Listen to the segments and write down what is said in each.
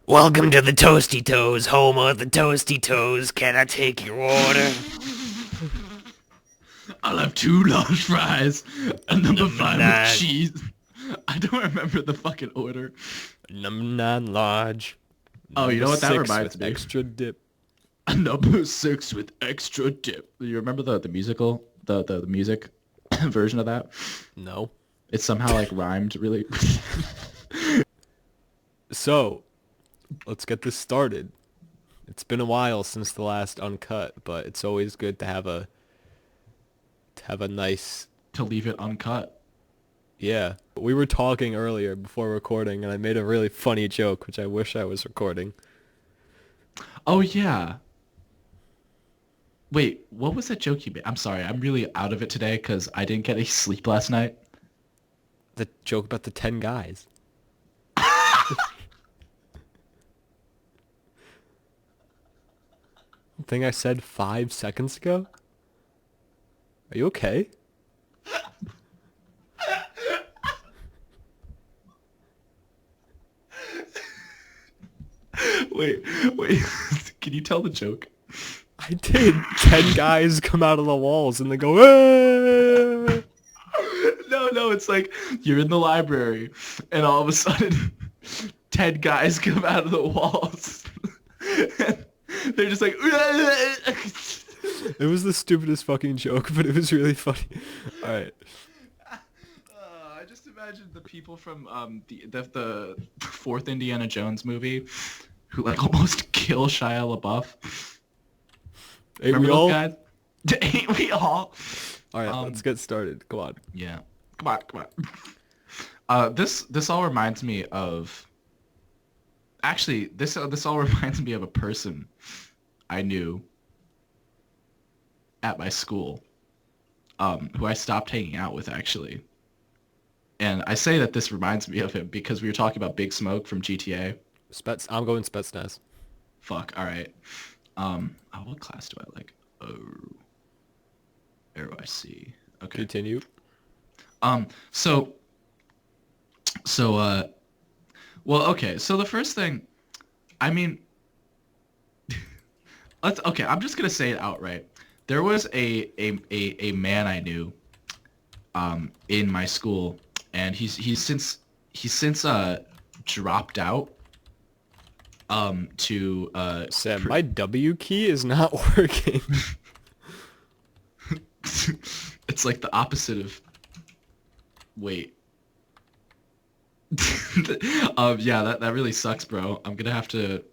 Welcome to the Toasty Toes, home of the Toasty Toes. Can I take your order? I'll have 2 large fries and number Number 5 with nine. cheese. I don't remember the fucking order. Number 9 large. Oh, you know what that Number 6 reminds with me? extra dip. Number 6 with extra dip. You remember the musical, the music version of that? No. It somehow like rhymed really. So, let's get this started. It's been a while since the last Uncut, but it's always good to have a nice. To leave it uncut. Yeah. We were talking earlier before recording, and I made a really funny joke, which I wish I was recording. Oh yeah. Wait, what was that joke you made? I'm sorry, I'm really out of it today because I didn't get any sleep last night. The joke about the 10 guys. Thing I said 5 seconds ago? Are you okay? Wait, can you tell the joke? I did. 10 guys come out of the walls and they go, "Ah!" No, it's like you're in the library and all of a sudden 10 guys come out of the walls. And they're just like It was the stupidest fucking joke, but it was really funny. Alright. I just imagined the people from the fourth Indiana Jones movie who like almost kill Shia LaBeouf. Ain't Remember we those all? guys? Ain't we all? Alright, let's get started. Come on. Yeah. Come on. This all reminds me of. Actually, this all reminds me of a person I knew at my school, who I stopped hanging out with actually. And I say that this reminds me of him because we were talking about Big Smoke from GTA. I'm going Spetsnaz. Fuck. All right. What class do I like? Oh, ROIC. Okay. Continue. So, well, okay. So the first thing, I mean, I'm just gonna say it outright. There was a man I knew, in my school, and he's since dropped out, to Sam, my W key is not working. it's like the opposite of. Wait. Yeah, that really sucks, bro. I'm gonna have to.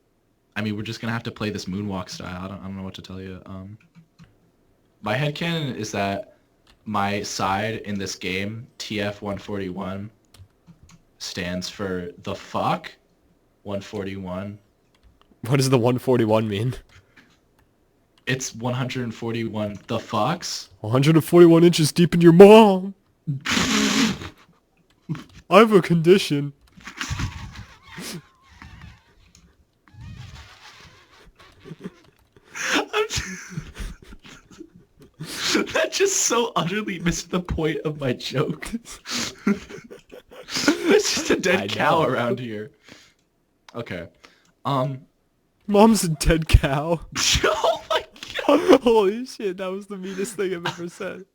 I mean, we're just gonna have to play this moonwalk style. I don't know what to tell you. My headcanon is that my side in this game, TF-141, stands for the fuck 141. What does the 141 mean? It's 141 the fucks. 141 inches deep in your mom. I have a condition. That just so utterly missed the point of my joke. It's just a dead I cow know. around here. Okay. Mom's a dead cow. Oh my god. Holy shit, that was the meanest thing I've ever said.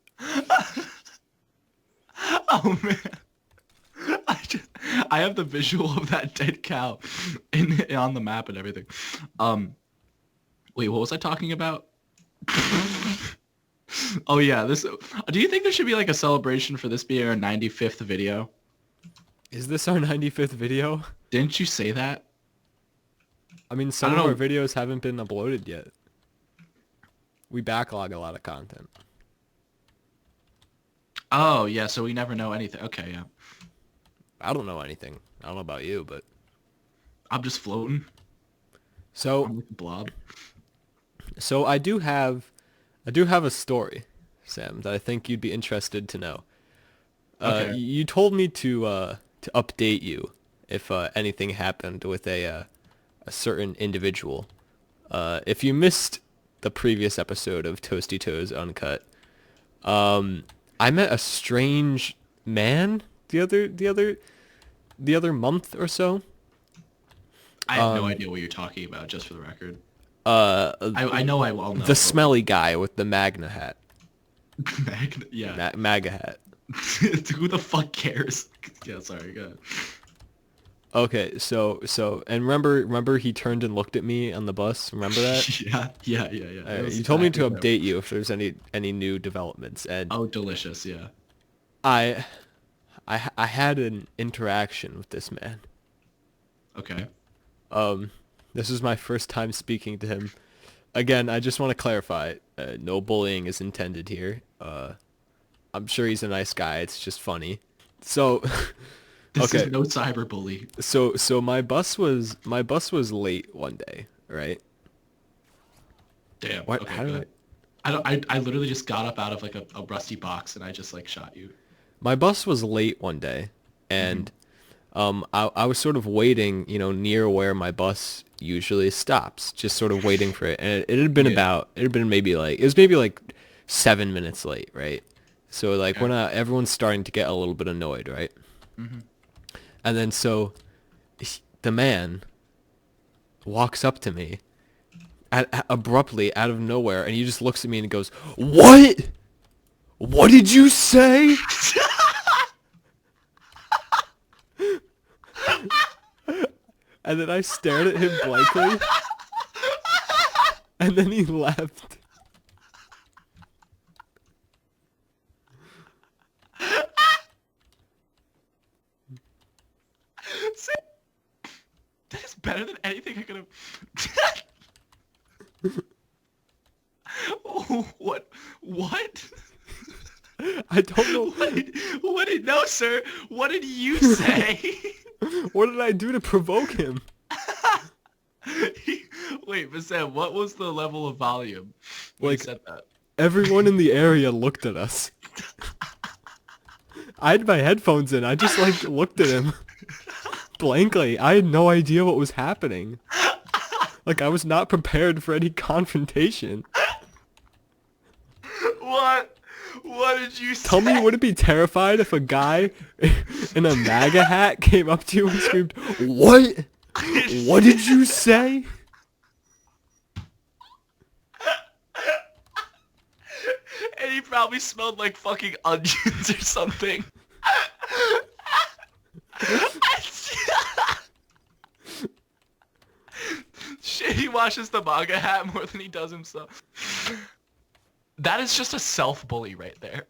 Oh man. I have the visual of that dead cow on the map and everything. Wait, what was I talking about? Oh yeah, this. Do you think there should be like a celebration for this being our 95th video? Is this our 95th video? Didn't you say that? I mean, some I of don't our know. videos haven't been uploaded yet. We backlog a lot of content. Oh yeah, so we never know anything. Okay, yeah. I don't know anything. I don't know about you, but... I'm just floating. So, I'm like a blob. I do have a story, Sam, that I think you'd be interested to know. Okay. You told me to update you if anything happened with a certain individual. If you missed the previous episode of Toasty Toes Uncut, I met a strange man the other month or so. I have no idea what you're talking about, just for the record. Uh, I know I will know. the smelly guy with the Magna hat. Yeah. MAGA hat. Who the fuck cares? Yeah, sorry, go ahead. Okay, and remember he turned and looked at me on the bus. Remember that? Yeah. That was You told me to exactly what I- update you if there's any new developments, and Oh, delicious, yeah. I I had an interaction with this man. Okay. This is my first time speaking to him. Again, I just want to clarify, no bullying is intended here. I'm sure he's a nice guy. It's just funny. So, This okay. is no cyberbully. So my bus was late one day, right? Damn. What? Okay, How go did ahead. I literally just got up out of like a rusty box and I just like shot you. My bus was late one day, and I was sort of waiting, near where my bus usually stops, just sort of waiting for it. And it had been maybe like 7 minutes late, right? So like Okay. everyone's starting to get a little bit annoyed, right? And then so the man walks up to me abruptly out of nowhere, and he just looks at me and he goes, "What? What did you say?" And then I stared at him blankly, and then he left. That is better than anything I could have. What? What? I don't know. What did no, sir? What did you say? What did I do to provoke him? Wait, but Sam, what was the level of volume when Like- you said that? Everyone in the area looked at us. I had my headphones in. I just looked at him blankly. I had no idea what was happening. Like I was not prepared for any confrontation. What? What did you say? Tell me, would it be terrified if a guy in a MAGA hat came up to you and screamed, "What? What did you say?" And he probably smelled like fucking onions or something. Shit, he washes the MAGA hat more than he does himself. That is just a self-bully right there.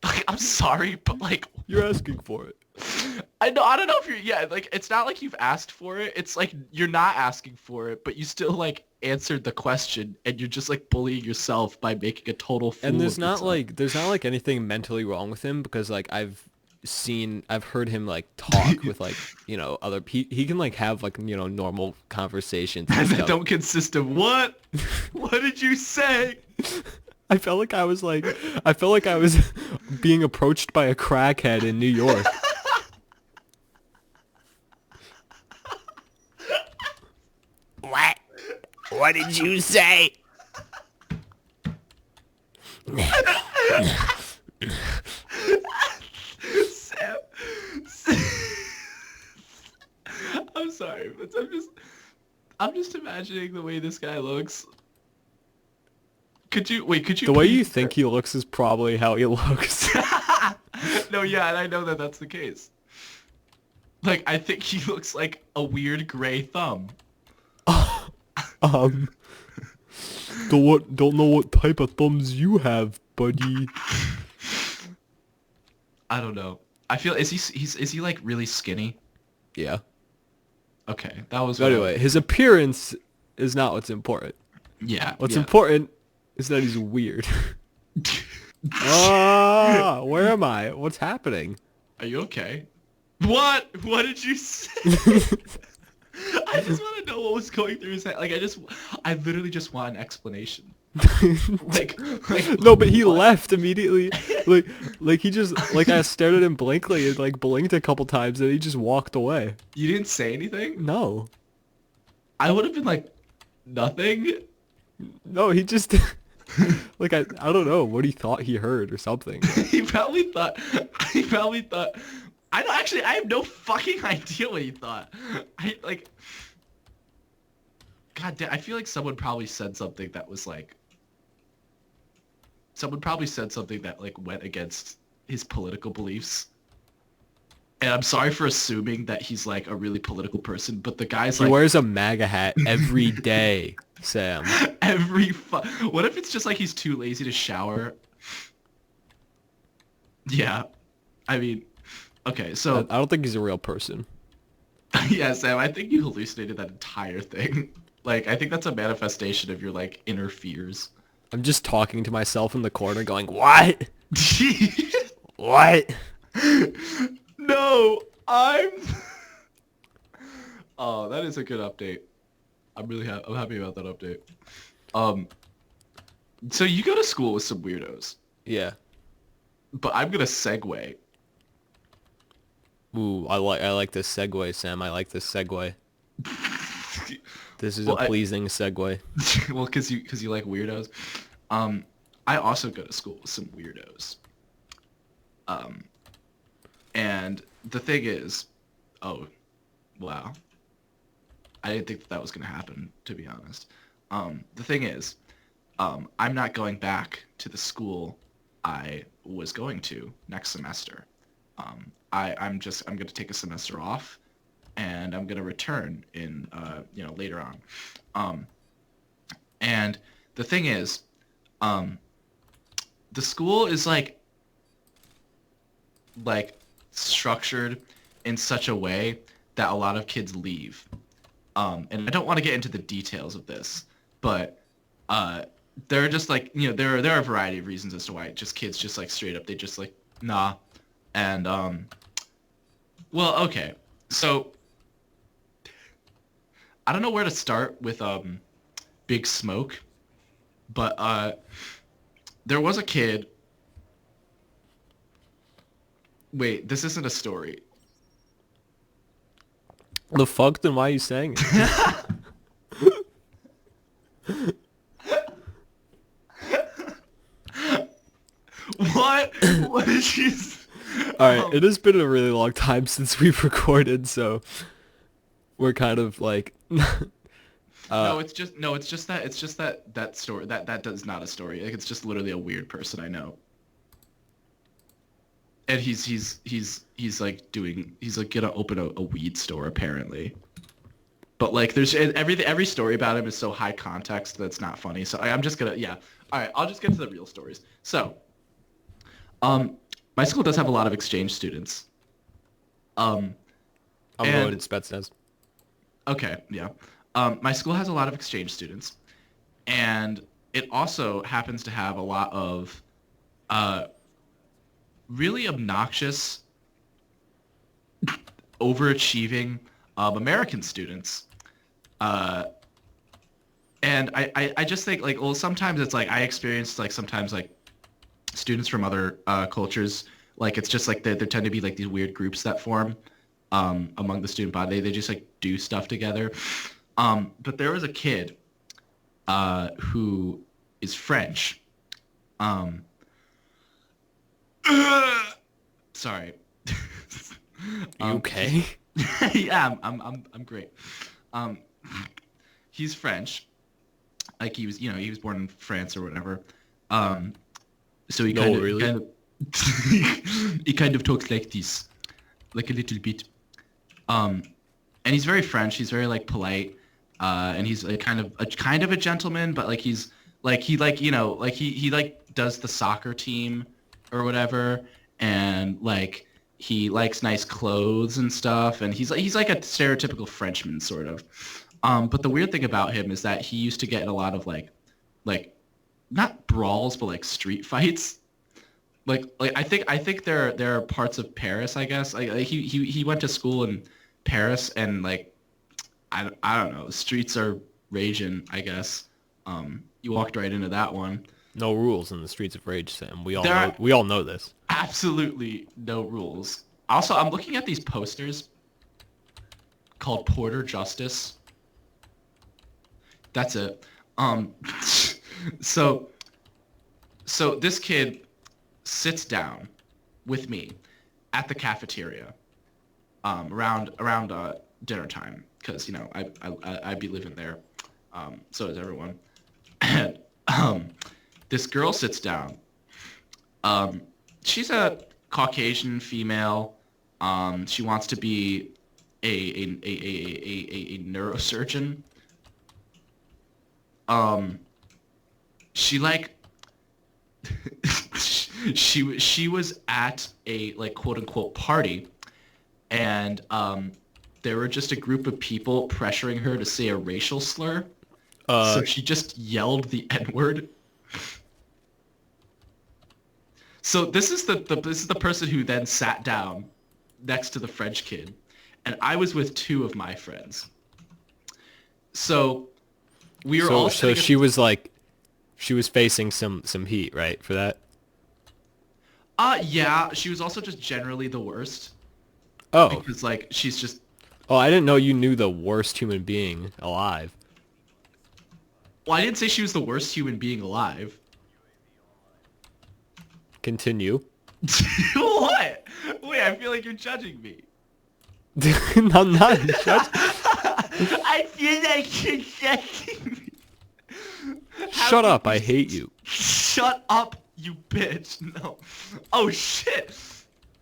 Like, I'm sorry, but like, You're asking for it. I don't know if like, it's not like you've asked for it. It's like, you're not asking for it, but you still like answered the question and you're just like bullying yourself by making a total fool And of yourself. there's not like anything mentally wrong with him, because like I've heard him like talk with like, other he can like have like, normal conversations and And that stuff. don't consist of what? What did you say? I felt like I was being approached by a crackhead in New York. What? What did you say? Sam. I'm sorry, but I'm just imagining the way this guy looks. Could you The way you please- think he looks is probably how he looks. No, yeah, and I know that that's the case. Like, I think he looks like a weird gray thumb. Don't know what type of thumbs you have, buddy. I don't know. I feel is he like really skinny? Yeah. Okay, that was. But anyway, his appearance is not what's important. Yeah. What's yeah. important is that he's weird. Where am I? What's happening? Are you okay? What? What did you say? I just want to know what was going through his head. Like, I literally just want an explanation. like No, but he left immediately. Like he just I stared at him blankly and like blinked a couple times and he just walked away. You didn't say anything? No. I would have been like, nothing? No, he just like I don't know what he thought he heard or something. He probably thought I have no fucking idea what he thought. God damn, I feel like someone probably said something that was like, went against his political beliefs. And I'm sorry for assuming that he's like a really political person, but the guy's He like wears a MAGA hat every day, Sam. what if it's just like he's too lazy to shower? Yeah. I mean, okay, so I don't think he's a real person. yeah, Sam, I think you hallucinated that entire thing. Like, I think that's a manifestation of your like inner fears. I'm just talking to myself in the corner going, what? What? No, I'm Oh, that is a good update. I'm happy about that update. So you go to school with some weirdos, Yeah. but I'm gonna segue. Ooh, I like this segue, Sam. I like this segue. This is Well, a pleasing segue. Well, cause you like weirdos. I also go to school with some weirdos. And the thing is, oh, wow. I didn't think that was gonna happen, to be honest. The thing is, I'm not going back to the school I was going to next semester. I'm gonna take a semester off, and I'm gonna return in later on. And the thing is, the school is like structured in such a way that a lot of kids leave. And I don't want to get into the details of this, but there are just like, there are a variety of reasons as to why kids just like straight up, they just like, nah. And, well, okay. So I don't know where to start with, Big Smoke, but, there was a kid. Wait, this isn't a story. The fuck? Then why are you saying it? What? What did you... Alright, it has been a really long time since we've recorded, so we're kind of like... No, it's just that story. That is not a story. Like, it's just literally a weird person I know. And he's like gonna open a weed store apparently. But like there's every story about him is so high context that it's not funny. So I'm just gonna, yeah. All right, I'll just get to the real stories. So, my school does have a lot of exchange students. I'm going to Spetsnaz. Okay, yeah. My school has a lot of exchange students, and it also happens to have a lot of really obnoxious, overachieving American students. And I just think like, well, sometimes it's like I experienced like sometimes like students from other cultures, like it's just like there tend to be like these weird groups that form among the student body. They just like do stuff together. But there was a kid who is French. Sorry. You okay? Yeah, I'm great. He's French. Like he was born in France or whatever. So he he kind of talks like this, like a little bit. And he's very French. He's very like polite. And he's like kind of a gentleman, but like he's like he does the soccer team or whatever, and like he likes nice clothes and stuff, and he's like a stereotypical Frenchman sort of. But the weird thing about him is that he used to get in a lot of like not brawls, but like street fights. Like I think there are parts of Paris, I guess. Like he went to school in Paris, and like I don't know, the streets are raging, I guess. You walked right into that one. No rules in the streets of rage, Sam. We all know this. Absolutely no rules. Also, I'm looking at these posters called Porter Justice. That's it. So this kid sits down with me at the cafeteria around dinner time, because I'd be living there. So does everyone. And this girl sits down. She's a Caucasian female. She wants to be a neurosurgeon. She like she was at a like quote unquote party, and there were just a group of people pressuring her to say a racial slur. So she just yelled the N-word. So this is the person who then sat down next to the French kid, and I was with two of my friends. So we were all so she was like, she was facing some heat, right, for that? Yeah, she was also just generally the worst. Oh. Because like she's just. Oh, I didn't know you knew the worst human being alive. Well, I didn't say she was the worst human being alive. Continue. What? Wait, I feel like you're judging me. I'm not judging. I feel like you're judging me. Shut up, I hate you. Shut up, you bitch. No. Oh, shit.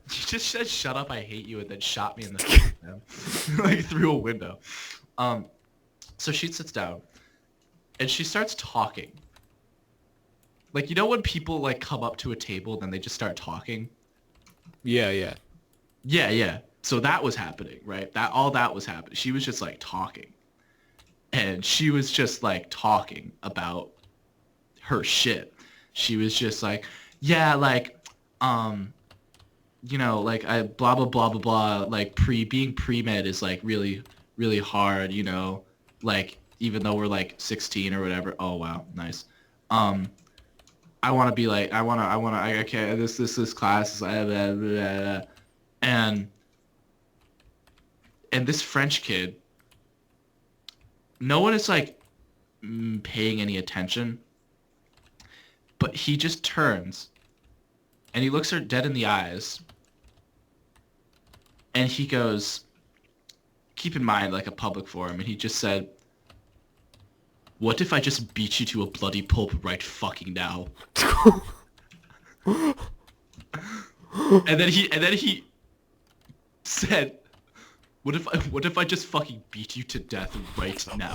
You just said shut up, I hate you, and then shot me in the face, man. Like through a window. So she sits down, and she starts talking. Like, you know when people, like, come up to a table and then they just start talking? Yeah. Yeah. So that was happening, right? All that was happening. She was just, like, talking. And she was just, like, talking about her shit. She was just like, yeah, like, like, I blah, blah, blah, blah, blah. Like, being pre-med is, like, really, really hard, Like, even though we're, like, 16 or whatever. Oh, wow. Nice. I want to be like, I can't, this class is blah, blah, blah, blah. And this French kid, no one is like paying any attention, but he just turns and he looks her dead in the eyes and he goes, keep in mind, like a public forum, and he just said, what if I just beat you to a bloody pulp right fucking now? and then he said, what if I just fucking beat you to death right now?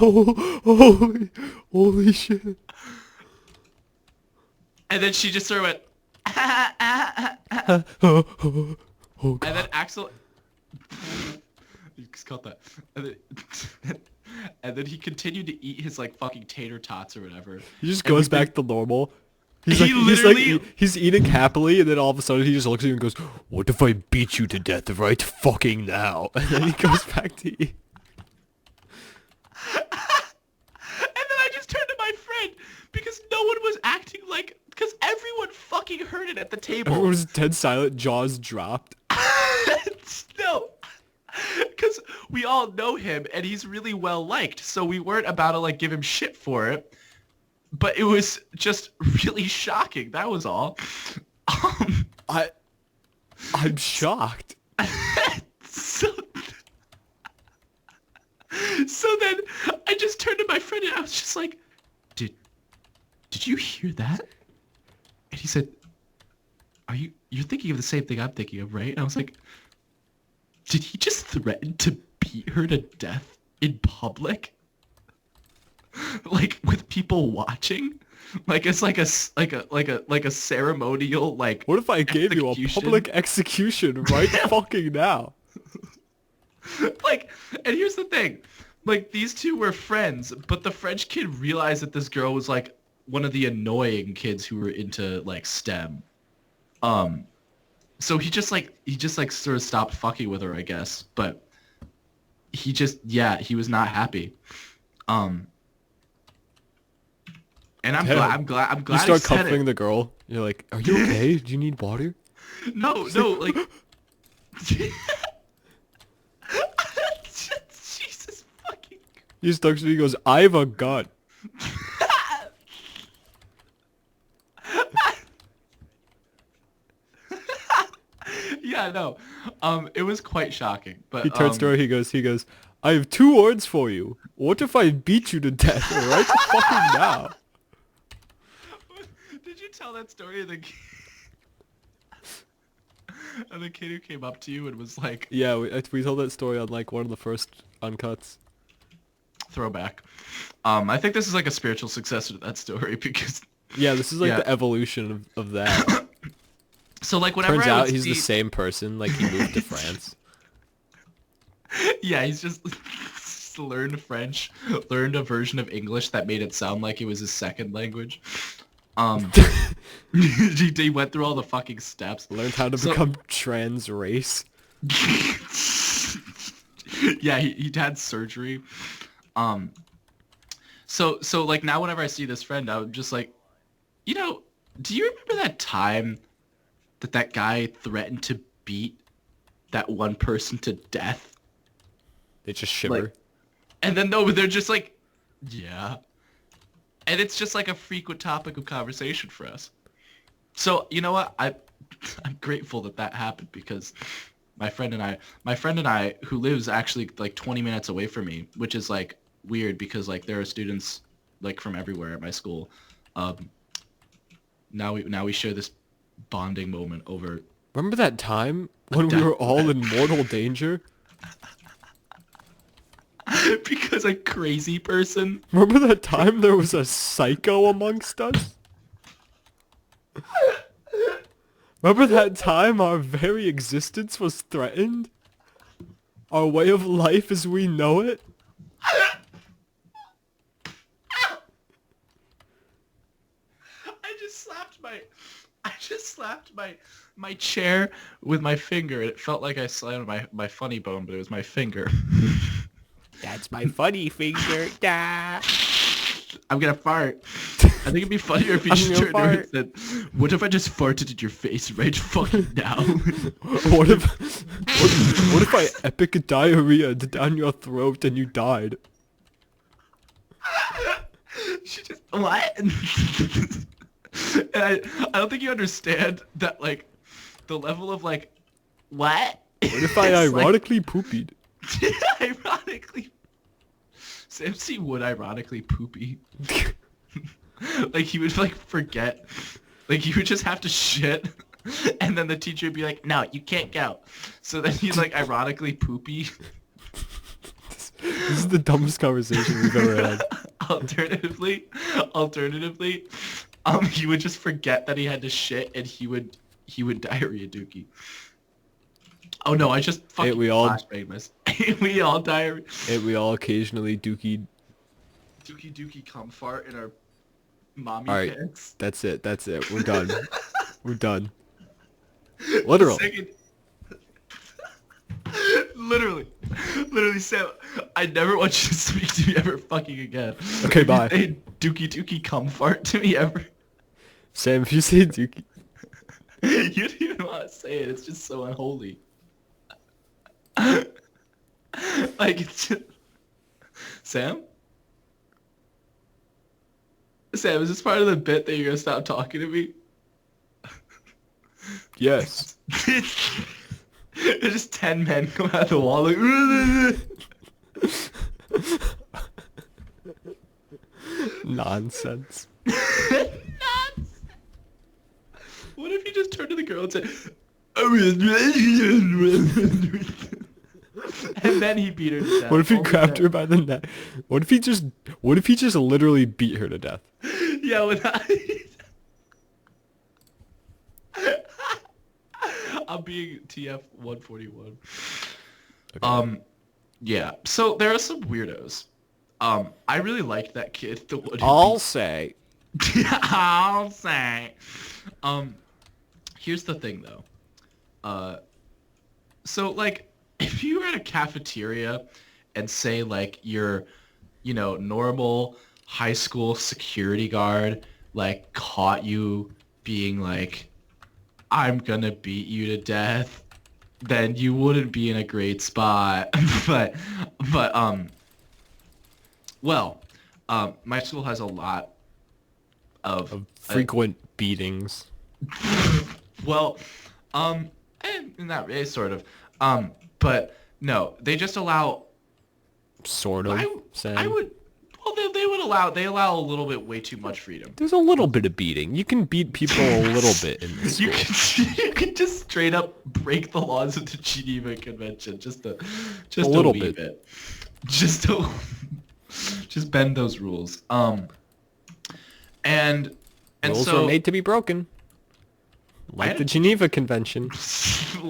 Holy shit. And then she just sort of went, Oh, God. and then Axel, you just cut that. And then he continued to eat his like fucking tater tots or whatever. He just goes back to normal. He's he's eating happily, and then all of a sudden he just looks at you and goes, what if I beat you to death right fucking now? And then he goes back to eat. And then I just turned to my friend because no one was acting like, because everyone fucking heard it at the table. Everyone was dead silent, jaws dropped. No. Because we all know him and he's really well liked, so we weren't about to like give him shit for it. But it was just really shocking. That was all. I'm shocked. So then I just turned to my friend and I was just like, Did you hear that? And he said, you're thinking of the same thing I'm thinking of, right? And I was like, did he just threaten to beat her to death in public? Like with people watching? Like it's like a ceremonial like. What if I gave you a public execution right fucking now? Like, and here's the thing, like these two were friends, but the French kid realized that this girl was like one of the annoying kids who were into like STEM. So he just sort of stopped fucking with her, I guess. But he was not happy. And I'm glad. You start comforting the girl. You're like, "Are you okay? Do you need water?" No, like. Jesus fucking. He just looks at me and goes, "I have a gun." Yeah, know. It was quite shocking. But He turns to her, he goes, I have 2 words for you. What if I beat you to death right fucking now? Did you tell that story of the of the kid who came up to you and was like, Yeah, we told that story on like one of the first Uncuts. throwback. I think this is like a spiritual successor to that story because Yeah, this is like the evolution of that. so like whenever Turns I out would he's see... the same person, like he moved to France. Yeah, he's just learned French, learned a version of English that made it sound like it was his second language. He went through all the fucking steps. Learned how to become trans race. Yeah, he had surgery. So like now whenever I see this friend, I'm just like, you know, do you remember that time that guy threatened to beat that one person to death? They just shiver. Like, and then no, they're just like, yeah. And it's just like a frequent topic of conversation for us. So you know what? I'm grateful that happened because my friend and I, who lives actually like 20 minutes away from me, which is like weird because like there are students like from everywhere at my school. Now we share this bonding moment over. Remember that time when we were all in mortal danger? Because a crazy person. Remember that time there was a psycho amongst us? Remember that time our very existence was threatened? Our way of life as we know it? I just slapped my chair with my finger. It felt like I slammed my funny bone, but it was my finger. That's my funny finger. Da. I'm gonna fart. I think it'd be funnier if you I'm just gonna turned around and fart. said, what if I just farted in your face right fucking now? What if I epic diarrhea down your throat and you died? She just, what? And I don't think you understand that, like, the level of, like, what? What if I It's like- ironically poopied? Ironically. Sam C would ironically poopy. Like, he would, like, forget. Like, he would just have to shit. And then the teacher would be like, no, you can't go. So then he'd, like, ironically poopy. This is the dumbest conversation we've ever had. Alternatively, he would just forget that he had to shit and he would diarrhea dookie. Oh no, I just fucking we all- flashbanged myself. We all diarrhea. And we all occasionally dookie. Dookie cum fart in our mommy Alright, pants. that's it. We're done. We're done. Literal. Second. Literally, Sam, I never want you to speak to me ever fucking again. Okay, If you bye. say dookie cum fart to me ever. Sam, if you say dookie. You don't even want to say it. It's just so unholy. Like, it's just... Sam? Sam, is this part of the bit that you're going to stop talking to me? Yes. There's just 10 men come out the wall like... Nonsense. What if you just turned to the girl and said... And then he beat her to death. What if he Only grabbed then. her by the neck? What if he just literally beat her to death? Yeah, I'm being TF 141. Okay. Yeah. So there are some weirdos. I really liked that kid. The one who I'll say. I'll say. Here's the thing though. So like, if you were at a cafeteria and say like you're, you know, normal high school security guard, like caught you being like, I'm gonna beat you to death, then you wouldn't be in a great spot. but my school has a lot of Frequent beatings. well, and in that way, sort of. But no, they just allow. Sort of. I would. Well, they would allow. They allow a little bit way too much freedom. There's a little bit of beating. You can beat people a little bit in this You school. can you can just straight up break the laws of the Geneva Convention just a little wee bit. bit. Just bend those rules. And Rules so were made to be broken. Like the Geneva Convention.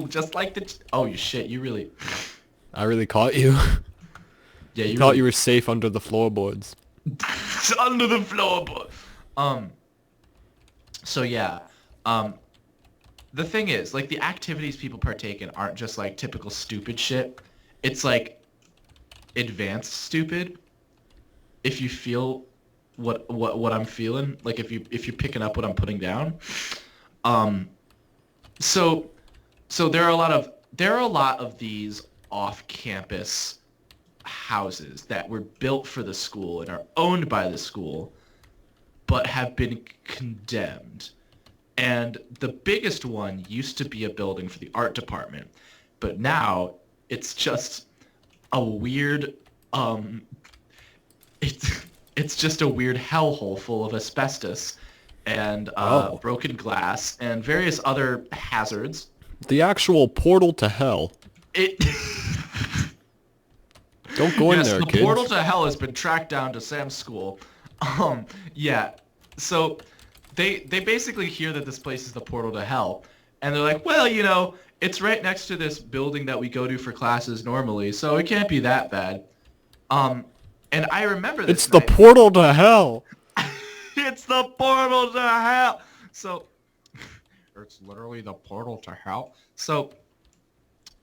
just like the oh you shit you really I really caught you. yeah you Thought really, you were safe under the floorboards. under the floorboard. So yeah. The thing is, like, the activities people partake in aren't just like typical stupid shit. It's like advanced stupid. If you feel what I'm feeling, like if you're picking up what I'm putting down. So there are a lot of these off-campus houses that were built for the school and are owned by the school, but have been condemned. And the biggest one used to be a building for the art department, but now it's just a weird, it's just a weird hellhole full of asbestos and broken glass and various other hazards. The actual portal to hell. It. Don't go in Yes, there, the kids. portal to hell has been tracked down to Sam's school. Yeah. So they basically hear that this place is the portal to hell, and they're like, well, you know, it's right next to this building that we go to for classes normally, so it can't be that bad. And I remember this. It's the portal to hell. It's the portal to hell. So it's literally the portal to hell. So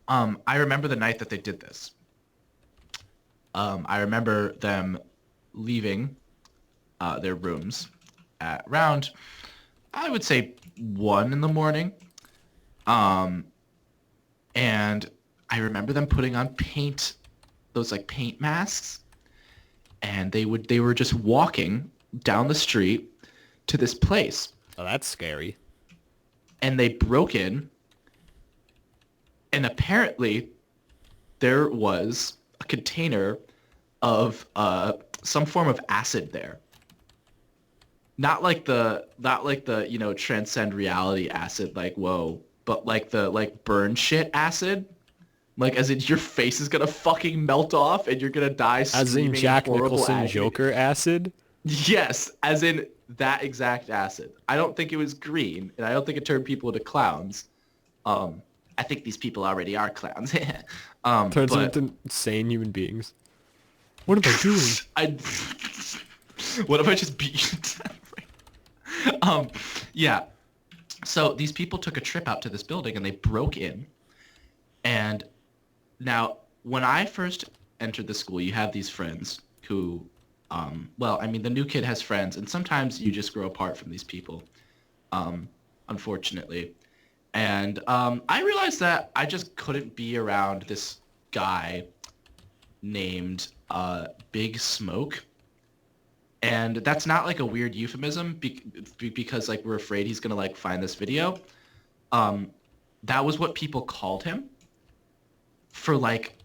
I remember the night that they did this. I remember them leaving their rooms at around, I would say, 1 in the morning. And I remember them putting on those like paint masks, and they were just walking down the street to this place. Oh, that's scary. And they broke in, and apparently there was a container of some form of acid there. Not like the you know, transcend reality acid, like whoa, but like the burn shit acid, like as in your face is gonna fucking melt off and you're gonna die As screaming in Jack horrible Nicholson agony. Joker acid? Yes, as in that exact acid. I don't think it was green, and I don't think it turned people into clowns. I think these people already are clowns. Turns them but into insane human beings. What am I doing? what if I just beat you? Yeah. So these people took a trip out to this building and they broke in. And now, when I first entered the school, you have these friends who, well, I mean, the new kid has friends, and sometimes you just grow apart from these people, unfortunately. And I realized that I just couldn't be around this guy named Big Smoke. And that's not like a weird euphemism because like we're afraid he's gonna like find this video. That was what people called him for like,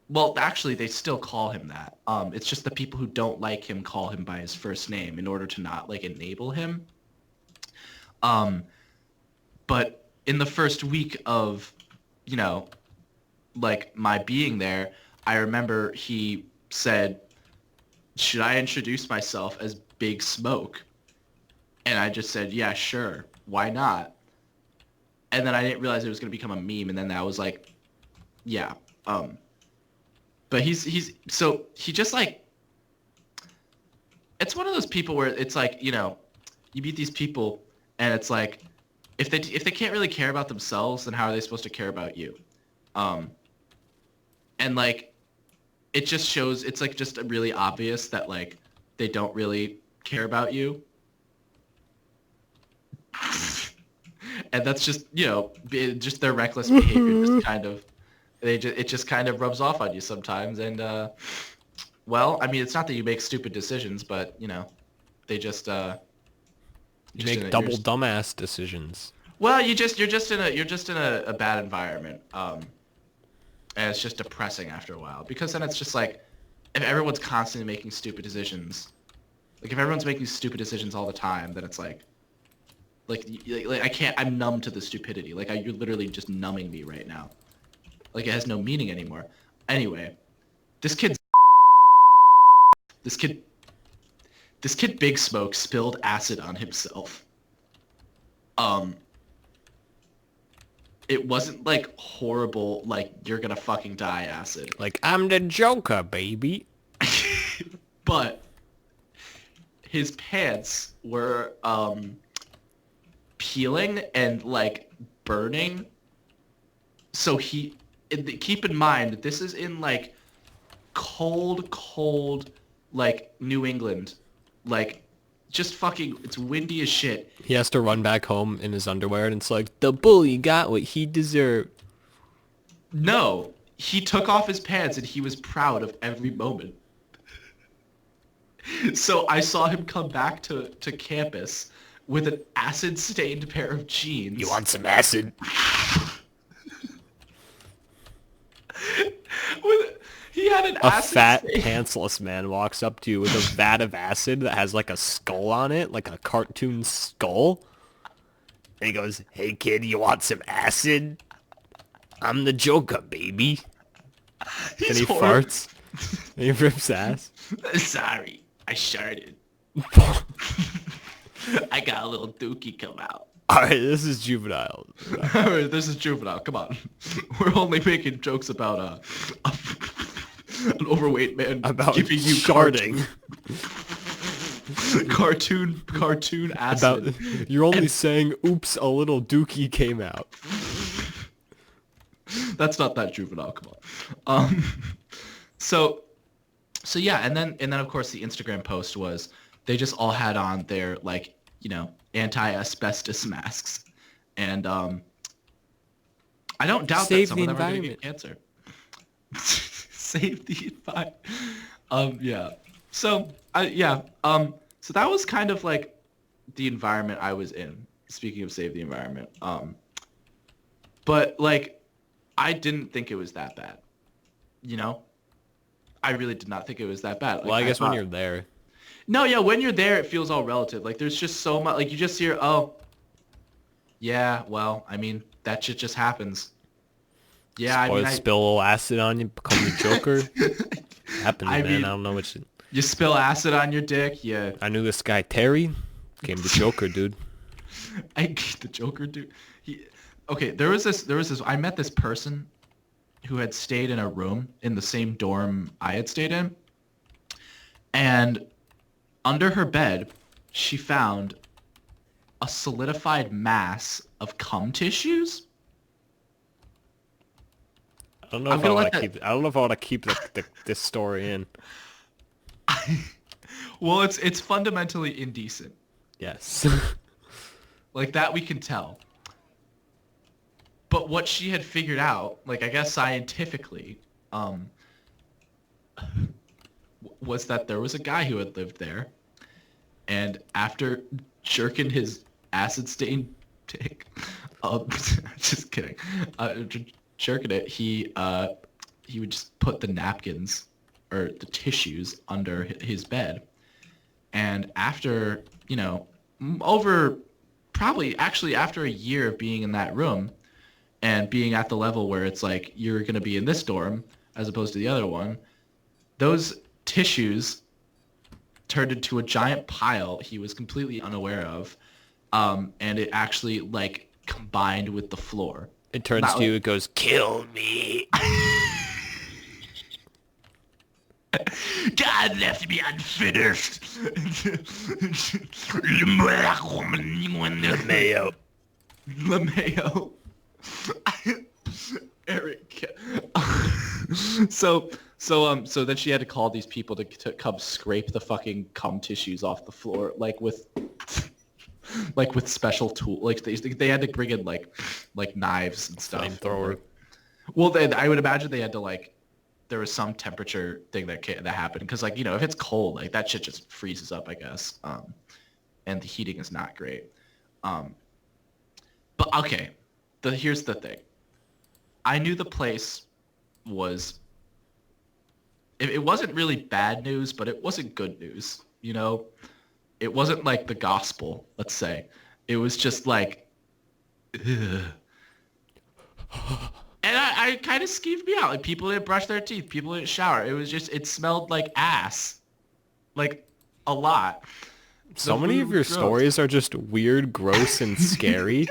well, actually they still call him that. It's just the people who don't like him call him by his first name in order to not like enable him. But in the first week of, you know, like my being there, I remember he said, should I introduce myself as Big Smoke? And I just said, yeah, sure. Why not? And then I didn't realize it was going to become a meme. And then that was like, yeah. But so he just like, it's one of those people where it's like, you know, you meet these people and it's like, if they can't really care about themselves, then how are they supposed to care about you? And like, it just shows, it's like just really obvious that like they don't really care about you. And that's just, you know, just their reckless behavior just kind of, it just kind of rubs off on you sometimes. And, well, I mean, it's not that you make stupid decisions, but, you know, they just, You make double dumbass decisions. Well, you're just in a bad environment. And it's just depressing after a while because then it's just like if everyone's constantly making stupid decisions, like if everyone's making stupid decisions all the time, then it's like I can't. I'm numb to the stupidity. Like you're literally just numbing me right now. Like it has no meaning anymore. Anyway, this kid, this kid, this kid, Big Smoke spilled acid on himself. Um, it wasn't like horrible, like you're gonna fucking die acid, Like, I'm the Joker, baby. but his pants were peeling and like burning. So keep in mind that this is in like cold, like New England, like just fucking, it's windy as shit. He has to run back home in his underwear, and it's like, the bully got what he deserved. No, he took off his pants and he was proud of every moment. So I saw him come back to campus with an acid-stained pair of jeans. You want some acid? He had an A acid fat, stain. pantsless man walks up to you with a vat of acid that has like a skull on it, like a cartoon skull. And he goes, hey kid, you want some acid? I'm the Joker, baby. And he farts. And he rips ass. Sorry, I sharted. I got a little dookie come out. Alright, this is juvenile. Alright, this is juvenile. Come on. We're only making jokes about an overweight man About giving you sharding. cartoon acid. About, you're only saying, oops, a little dookie came out. That's not that juvenile. Come on. So yeah, and then of course the Instagram post was they just all had on their like, you know, anti-asbestos masks, and I don't doubt Save that some the of them are going to environment. get cancer. Save the environment. Yeah. So so that was kind of like the environment I was in. Speaking of save the environment, but like I didn't think it was that bad. You know, I really did not think it was that bad. Like, Well, I guess when thought- you're there. No, yeah, when you're there, it feels all relative. Like, there's just so much. Like, you just hear, oh, yeah, well, I mean, that shit just happens. Yeah, Or spill a little acid on you, become the Joker. Happens, I man. mean- I don't know what you... you spill acid on your dick. Yeah, I knew this guy, Terry, became the Joker, dude. the Joker, dude. Okay, there was this. I met this person who had stayed in a room in the same dorm I had stayed in, and under her bed, she found a solidified mass of cum tissues. I don't know I'm if I gonna want let to that- keep. I don't know if I want to keep this story in. Well, it's fundamentally indecent. Yes. Like that we can tell. But what she had figured out, like I guess scientifically, was that there was a guy who had lived there, and after jerking his acid-stained dick, just kidding, jerking it, he would just put the napkins or the tissues under his bed, and after, you know, actually after a year of being in that room and being at the level where it's like you're going to be in this dorm as opposed to the other one, those tissues turned into a giant pile he was completely unaware of, and it actually like combined with the floor. It turns Not to you. like- It goes, kill me. God left me unfinished. Mayo. LeMayo. Eric. So then she had to call these people to come scrape the fucking cum tissues off the floor, like with special tool. Like they had to bring in like knives and stuff. Flamethrower. Well, I would imagine they had to like, there was some temperature thing that happened because like, you know, if it's cold, like that shit just freezes up, I guess. And the heating is not great. But okay, here's the thing. I knew the place was. It wasn't really bad news, but it wasn't good news. You know, it wasn't like the gospel. Let's say it was just like, ugh. And I kind of skeeved me out. Like people didn't brush their teeth, people didn't shower. It smelled like ass, like a lot. So The many food of your was gross. stories are just weird, gross, and scary.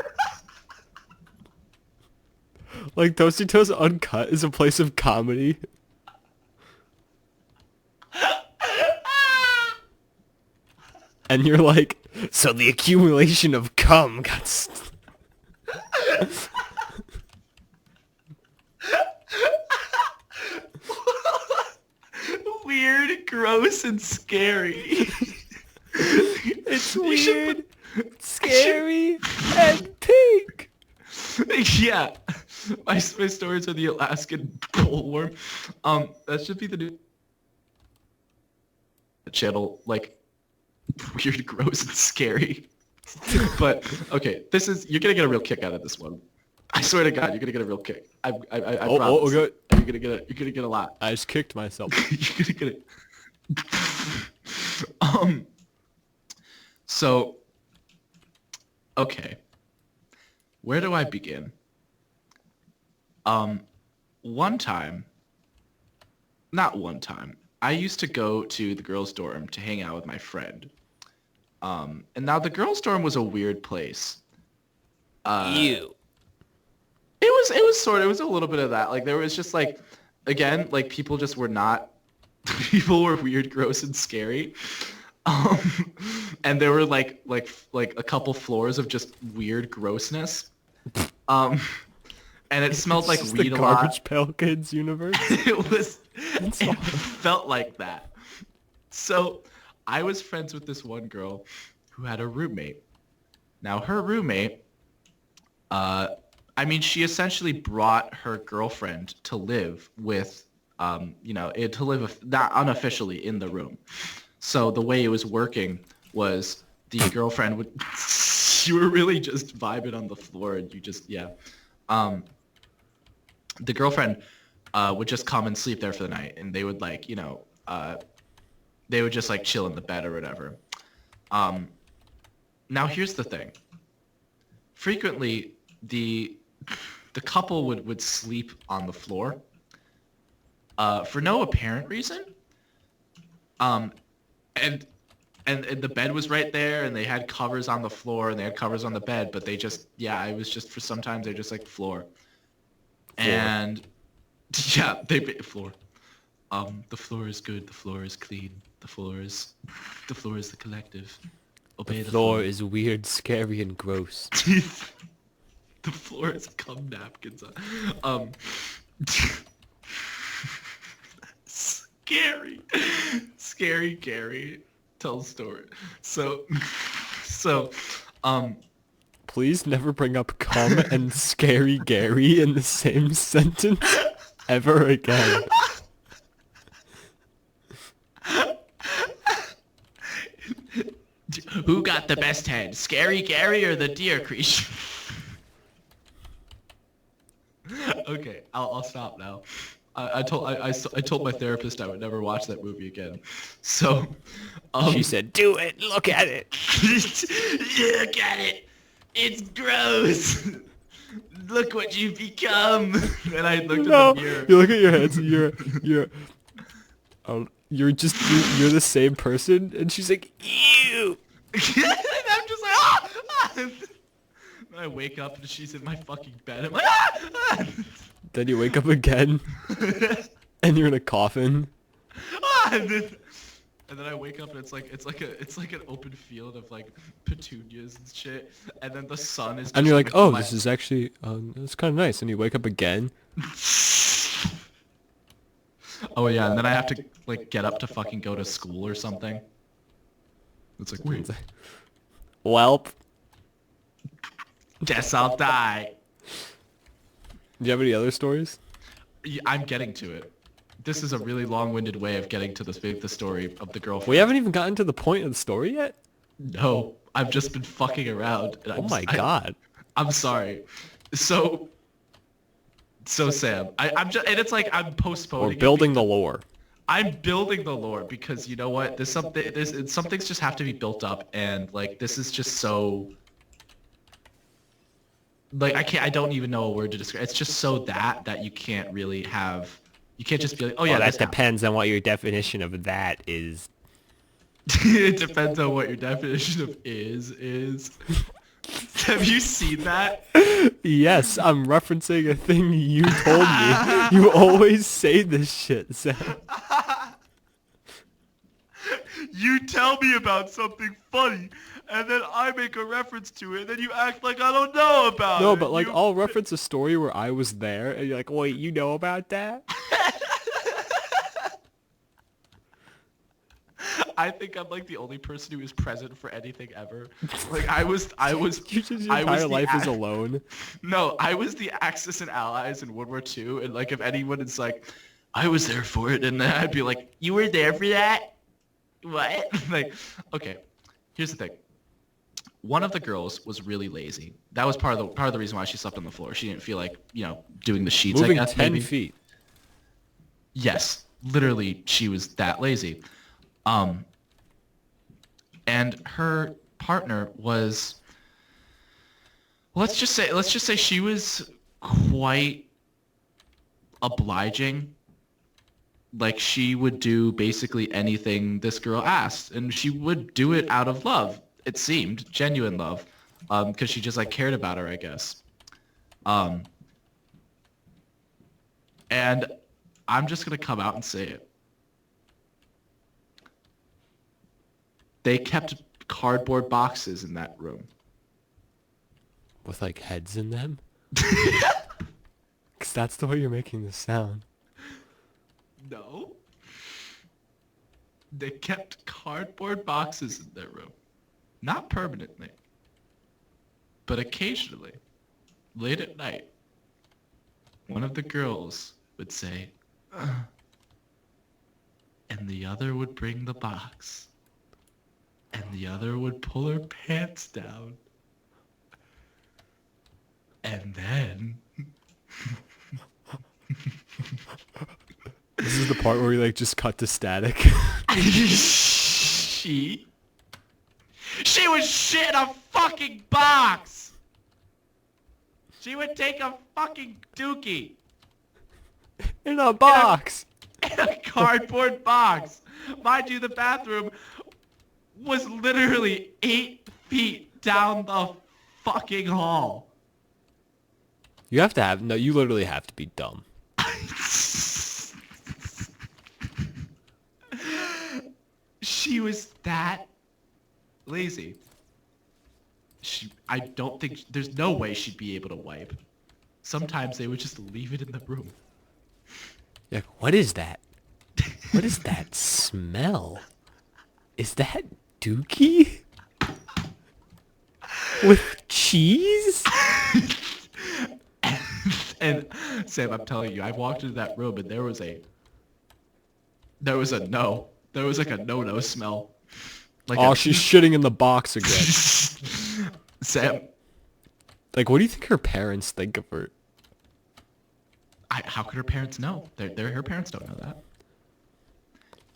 Like Toasty Toes Uncut is a place of comedy. And you're like, so the accumulation of cum got... Weird, gross, and scary. It's weird, scary, and pink. Yeah, my stories are the Alaskan bullworm. That should be the new channel, like weird, gross, and scary. But okay, you're gonna get a real kick out of this one. I swear to God, you're gonna get a real kick. I promise. Okay. You're gonna get a lot. I just kicked myself. You're gonna get it. So, okay. Where do I begin? One time, not one time, I used to go to the girls' dorm to hang out with my friend. And now the girls' dorm was a weird place. You. It was a little bit of that. Like there was just like, again, like people just were not, people were weird, gross, and scary. And there were like a couple floors of just weird grossness. And it smelled like It's weed the a lot. Garbage Pail Kids universe. It felt like that. So I was friends with this one girl who had a roommate. Now her roommate, she essentially brought her girlfriend to live with, to live not unofficially in the room. So the way it was working was the girlfriend would, you were really just vibing on the floor and you just, yeah. The girlfriend would just come and sleep there for the night and they would like, they would just like chill in the bed or whatever. Now here's the thing. Frequently, the couple would sleep on the floor for no apparent reason. And the bed was right there and they had covers on the floor and they had covers on the bed, but they just, yeah, it was just for sometimes they just like floor. And yeah, floor. The floor is good. The floor is clean. The floor is the collective. Obey the Floor is weird, scary, and gross. The floor is cum napkins. Scary Gary tells story. So, Please never bring up cum and scary Gary in the same sentence ever again. who got the best head, Scary Gary or the deer creature? Okay, I'll stop now. I told my therapist I would never watch that movie again. So, She said, do it, look at it. look at it. It's gross. Look what you've become. And I looked No, in the mirror. you look at your hands and you're the same person. And she's like, ew. And I'm just like, ah! And I wake up and she's in my fucking bed. I'm like, ah! Then you wake up again and you're in a coffin. Ah! And then I wake up and it's like an open field of like petunias and shit. And then the sun is. And you're like, oh, this is actually, it's kind of nice. And you wake up again. Oh yeah, and then I have to like get up to fucking go to school or something. It's like weird. Welp. Guess I'll die. Do you have any other stories? I'm getting to it. This is a really long-winded way of getting to the story of the girlfriend. We haven't even gotten to the point of the story yet? No, I've just been fucking around. And Oh my god. I'm sorry. So Sam, I'm just, and it's like I'm postponing. Or building the lore. I'm building the lore because you know what? Some things just have to be built up, and like this is just so. Like I don't even know a word to describe. It's just so that you can't really have. You can't just be like, oh yeah, Well, that this happened. depends on what your definition of that is. It depends on what your definition of is. Have you seen that? Yes, I'm referencing a thing you told me. You always say this shit, Sam. You tell me about something funny, and then I make a reference to it, and then you act like I don't know about it. No, but like I'll reference a story where I was there, and you're like, wait, you know about that? I think I'm like the only person who was present for anything ever. Like I was Your I was entire the life is a- alone. No, I was the Axis and Allies in World War II, and like if anyone is like, I was there for it, and then I'd be like, you were there for that? What? Like, okay, here's the thing. One of the girls was really lazy. That was part of the reason why she slept on the floor. She didn't feel like, doing the sheets, Moving I guess, 10 maybe. feet. Yes, literally, she was that lazy. And her partner was, let's just say she was quite obliging. Like she would do basically anything this girl asked, and she would do it out of love. It seemed genuine love, because she just like cared about her, I guess. And I'm just gonna come out and say it. They kept cardboard boxes in that room. With like heads in them? Because that's the way you're making this sound. No. They kept cardboard boxes in their room. Not permanently. But occasionally, late at night, one of the girls would say, "Ugh," and the other would bring the box. And the other would pull her pants down. And then... This is the part where we like just cut to static. She would shit in a fucking box! She would take a fucking dookie In a box! in a cardboard box. Mind you, the bathroom was literally 8 feet down the fucking hall. You have to have, no, you literally have to be dumb. She was that lazy. I don't think, there's no way she'd be able to wipe. Sometimes they would just leave it in the room. You're like, what is that? What is that smell? Is that dookie? With cheese? And Sam, I'm telling you, I walked into that room and there was like a no smell. Like Oh, she's shitting in the box again. Sam, Like, what do you think her parents think of her? how could her parents know? Her parents don't know that.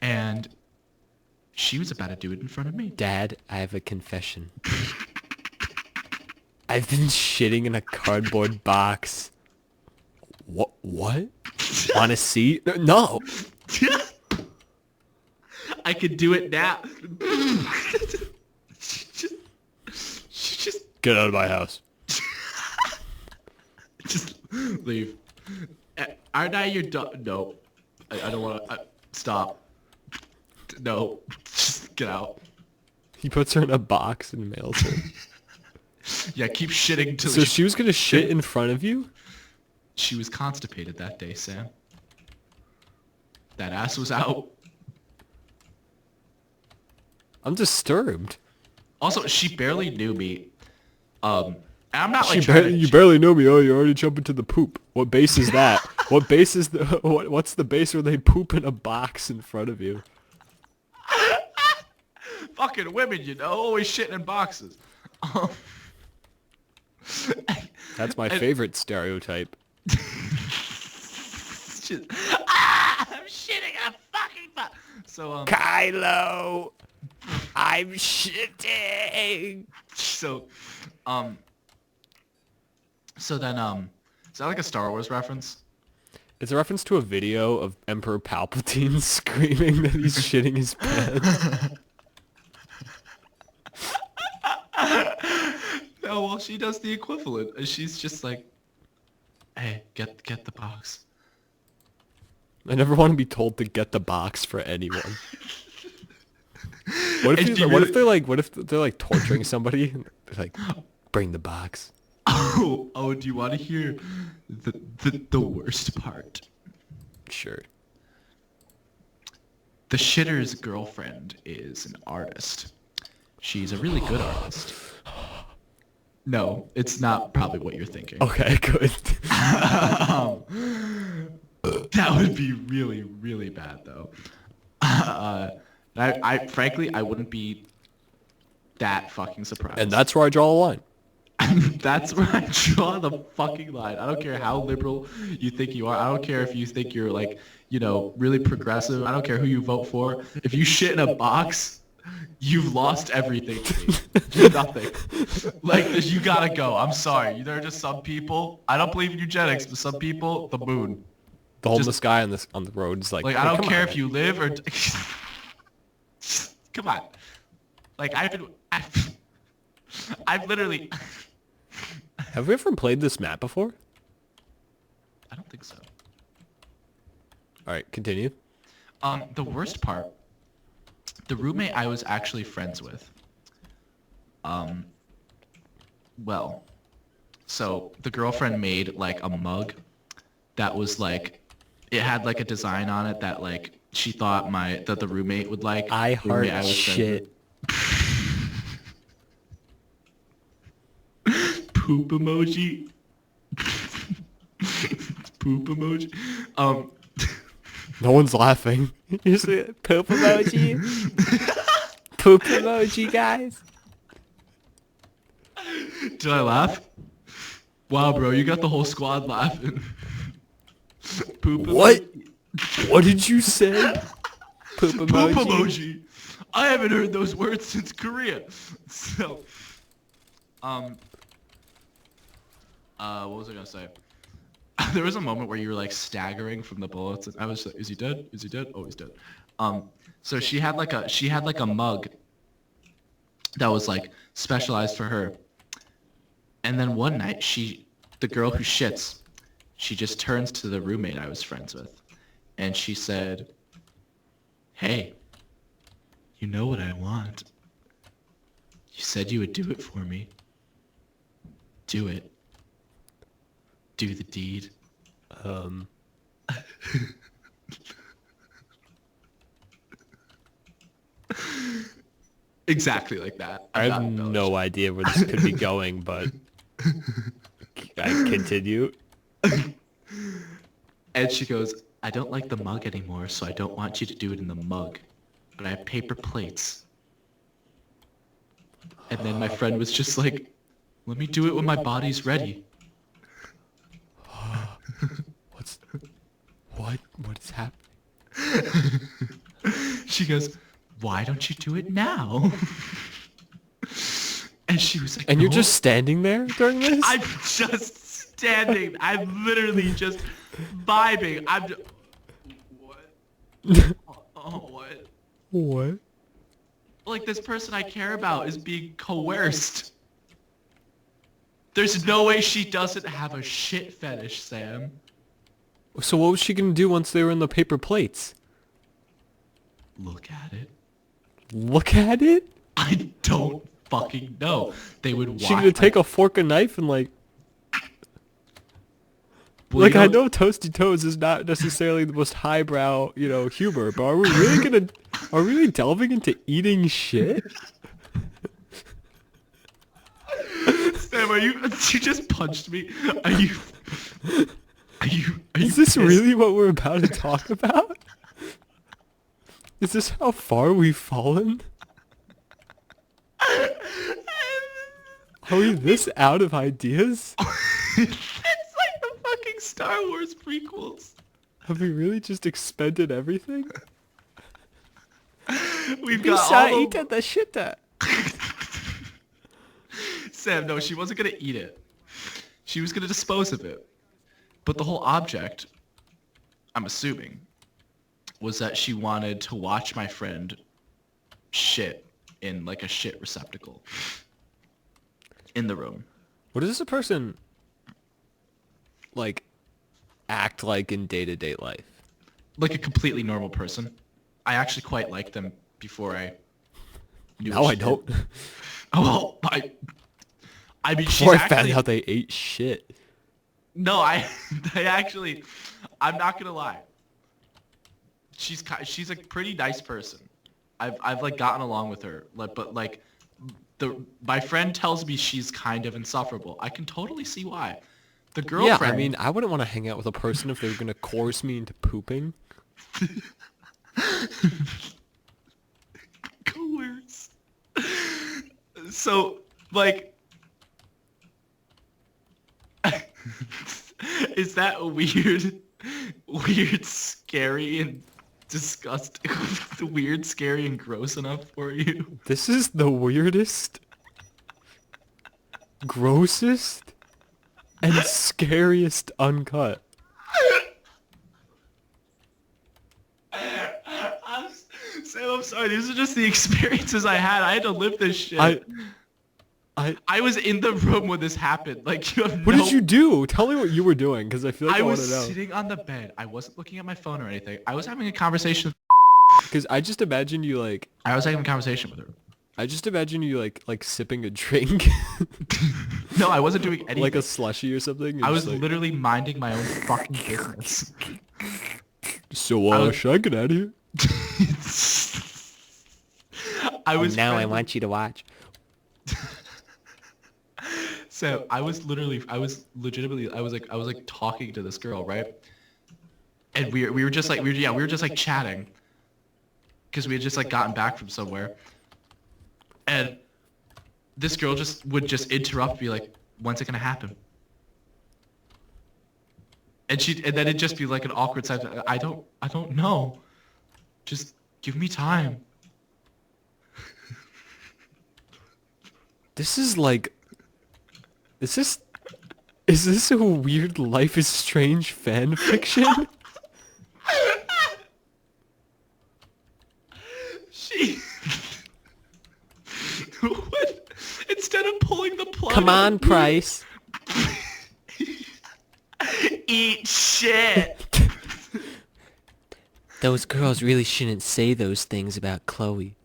And she was about to do it in front of me. Dad, I have a confession. I've been shitting in a cardboard box. What? What? Wanna see? No. I could do it now. she just Get out of my house. just leave. Aren't I your dog? No. I don't want to. Stop. No. Just get out. He puts her in a box and mails her. Yeah, keep shitting till So she was gonna shit in front of you? She was constipated that day, Sam. That ass was out. I'm disturbed. Also, she barely knew me. And I'm not like You barely know me. Oh, you're already jumping to the poop. What base is that? What base is the? What's the base where they poop in a box in front of you? Fucking women, always shitting in boxes. That's my favorite stereotype. I'm shitting a fucking butt. So Kylo, I'm shitting. so so then is that like a Star Wars reference? It's a reference to a video of Emperor Palpatine screaming that he's shitting his pants. No, well, she does the equivalent. She's just like, hey, get the box. I never want to be told to get the box for anyone. What if, what if they're like torturing somebody? They're like, bring the box. Oh, do you want to hear the worst part? Sure. The shitter's girlfriend is an artist. She's a really good artist. No, it's not probably what you're thinking. Okay, good. That would be really, really bad, though. I frankly, I wouldn't be that fucking surprised. And that's where I draw a line. That's where I draw the fucking line. I don't care how liberal you think you are. I don't care if you think you're like, really progressive. I don't care who you vote for. If you shit in a box, you've lost everything to me. Nothing. Like, you gotta go. I'm sorry. There are just some people. I don't believe in eugenics, but some people, the moon. The homeless guy on the road is like, I don't care if you live or... Come on. Like, I've literally... Have we ever played this map before? I don't think so. All right, continue. The worst part, the roommate I was actually friends with. Well, so the girlfriend made like a mug that was like, it had like a design on it that like she thought that the roommate would like. I heart shit. Poop emoji. Poop emoji. No one's laughing. You see it? Poop emoji. Poop emoji, guys. Did I laugh? Wow, bro, you got the whole squad laughing. Poop What? emoji. What did you say? Poop emoji. Poop emoji. I haven't heard those words since Korea. So, what was I gonna say? There was a moment where you were like staggering from the bullets. And I was like, is he dead? Is he dead? Oh, he's dead. So she had like a mug that was like specialized for her. And then one night the girl who shits, she just turns to the roommate I was friends with. And she said, hey, you know what I want. You said you would do it for me. Do it. Do the deed. Exactly like that. I have no idea where this could be going, but I continue. And she goes, I don't like the mug anymore, so I don't want you to do it in the mug. But I have paper plates. And then my friend was just like, let me do it when my body's ready. What is happening? She goes, why don't you do it now? And she was like, And no. you're just standing there during this? I'm just standing. I'm literally just vibing. I'm just... What? Oh, what? What? Like, this person I care about is being coerced. There's no way she doesn't have a shit fetish, Sam. So what was she gonna do once they were in the paper plates? Look at it. Look at it? I don't fucking know. They would watch. She gonna take a fork and knife and like... Well, Like, I know Toasty Toes is not necessarily the most highbrow, humor, but are we really delving into eating shit? Sam, you just punched me. Are you Is this pissed? really what we're about to talk about? Is this how far we've fallen? Are we this out of ideas? It's like the fucking Star Wars prequels. Have we really just expended everything? We've got all the... the shit. Sam, no, she wasn't gonna eat it. She was gonna dispose of it. But the whole object, I'm assuming, was that she wanted to watch my friend shit in like a shit receptacle in the room. What does a person like act like in day-to-day life? Like a completely normal person. I actually quite liked them before I knew Now what I she did. don't. Oh, well, I mean, she's Before I found actually... out they ate shit. No, I actually... I'm not gonna lie. She's a pretty nice person. I've like gotten along with her, but like my friend tells me she's kind of insufferable. I can totally see why. The girlfriend. Yeah, I mean, I wouldn't want to hang out with a person if they were gonna coerce me into pooping. Coerce. So, like, is that weird, scary, and disgusting? Weird, scary, and gross enough for you? This is the weirdest, grossest, and scariest Uncut. Sam, I'm sorry. These are just the experiences I had. I had to live this shit. I was in the room when this happened. Like, you have What did you do? Tell me what you were doing, because I feel like I want to was know. sitting on the bed. I wasn't looking at my phone or anything. I was having a conversation. Because I just imagine you like. I was having a conversation with her. I just imagine you like sipping a drink. No, I wasn't doing anything. Like a slushie or something. and I was just, like, literally minding my own fucking business. So, should I get out of here? I was Now I friendly- want you to watch. So I was legitimately talking to this girl, right? And we were just like chatting, because we had just like gotten back from somewhere, and this girl would just interrupt me like, when's it gonna happen? And then it'd just be like an awkward silence. I don't know. Just give me time. This is like. Is this a weird Life is Strange fan fiction? She what? Instead of pulling the plug. Come on, Price. Eat shit. Those girls really shouldn't say those things about Chloe.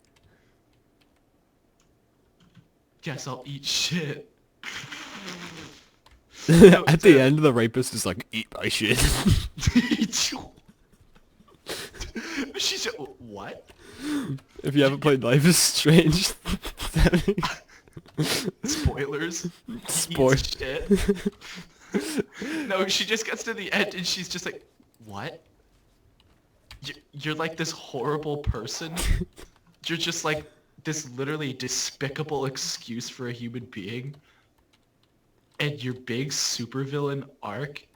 Guess I'll eat shit. At the end, the rapist is like, eat my shit. She said, what? If you haven't played Life is Strange, that means... Spoilers. Spoil- Eats shit. No, she just gets to the end and she's just like, what? You're like this horrible person? You're just like this literally despicable excuse for a human being? And your big supervillain arc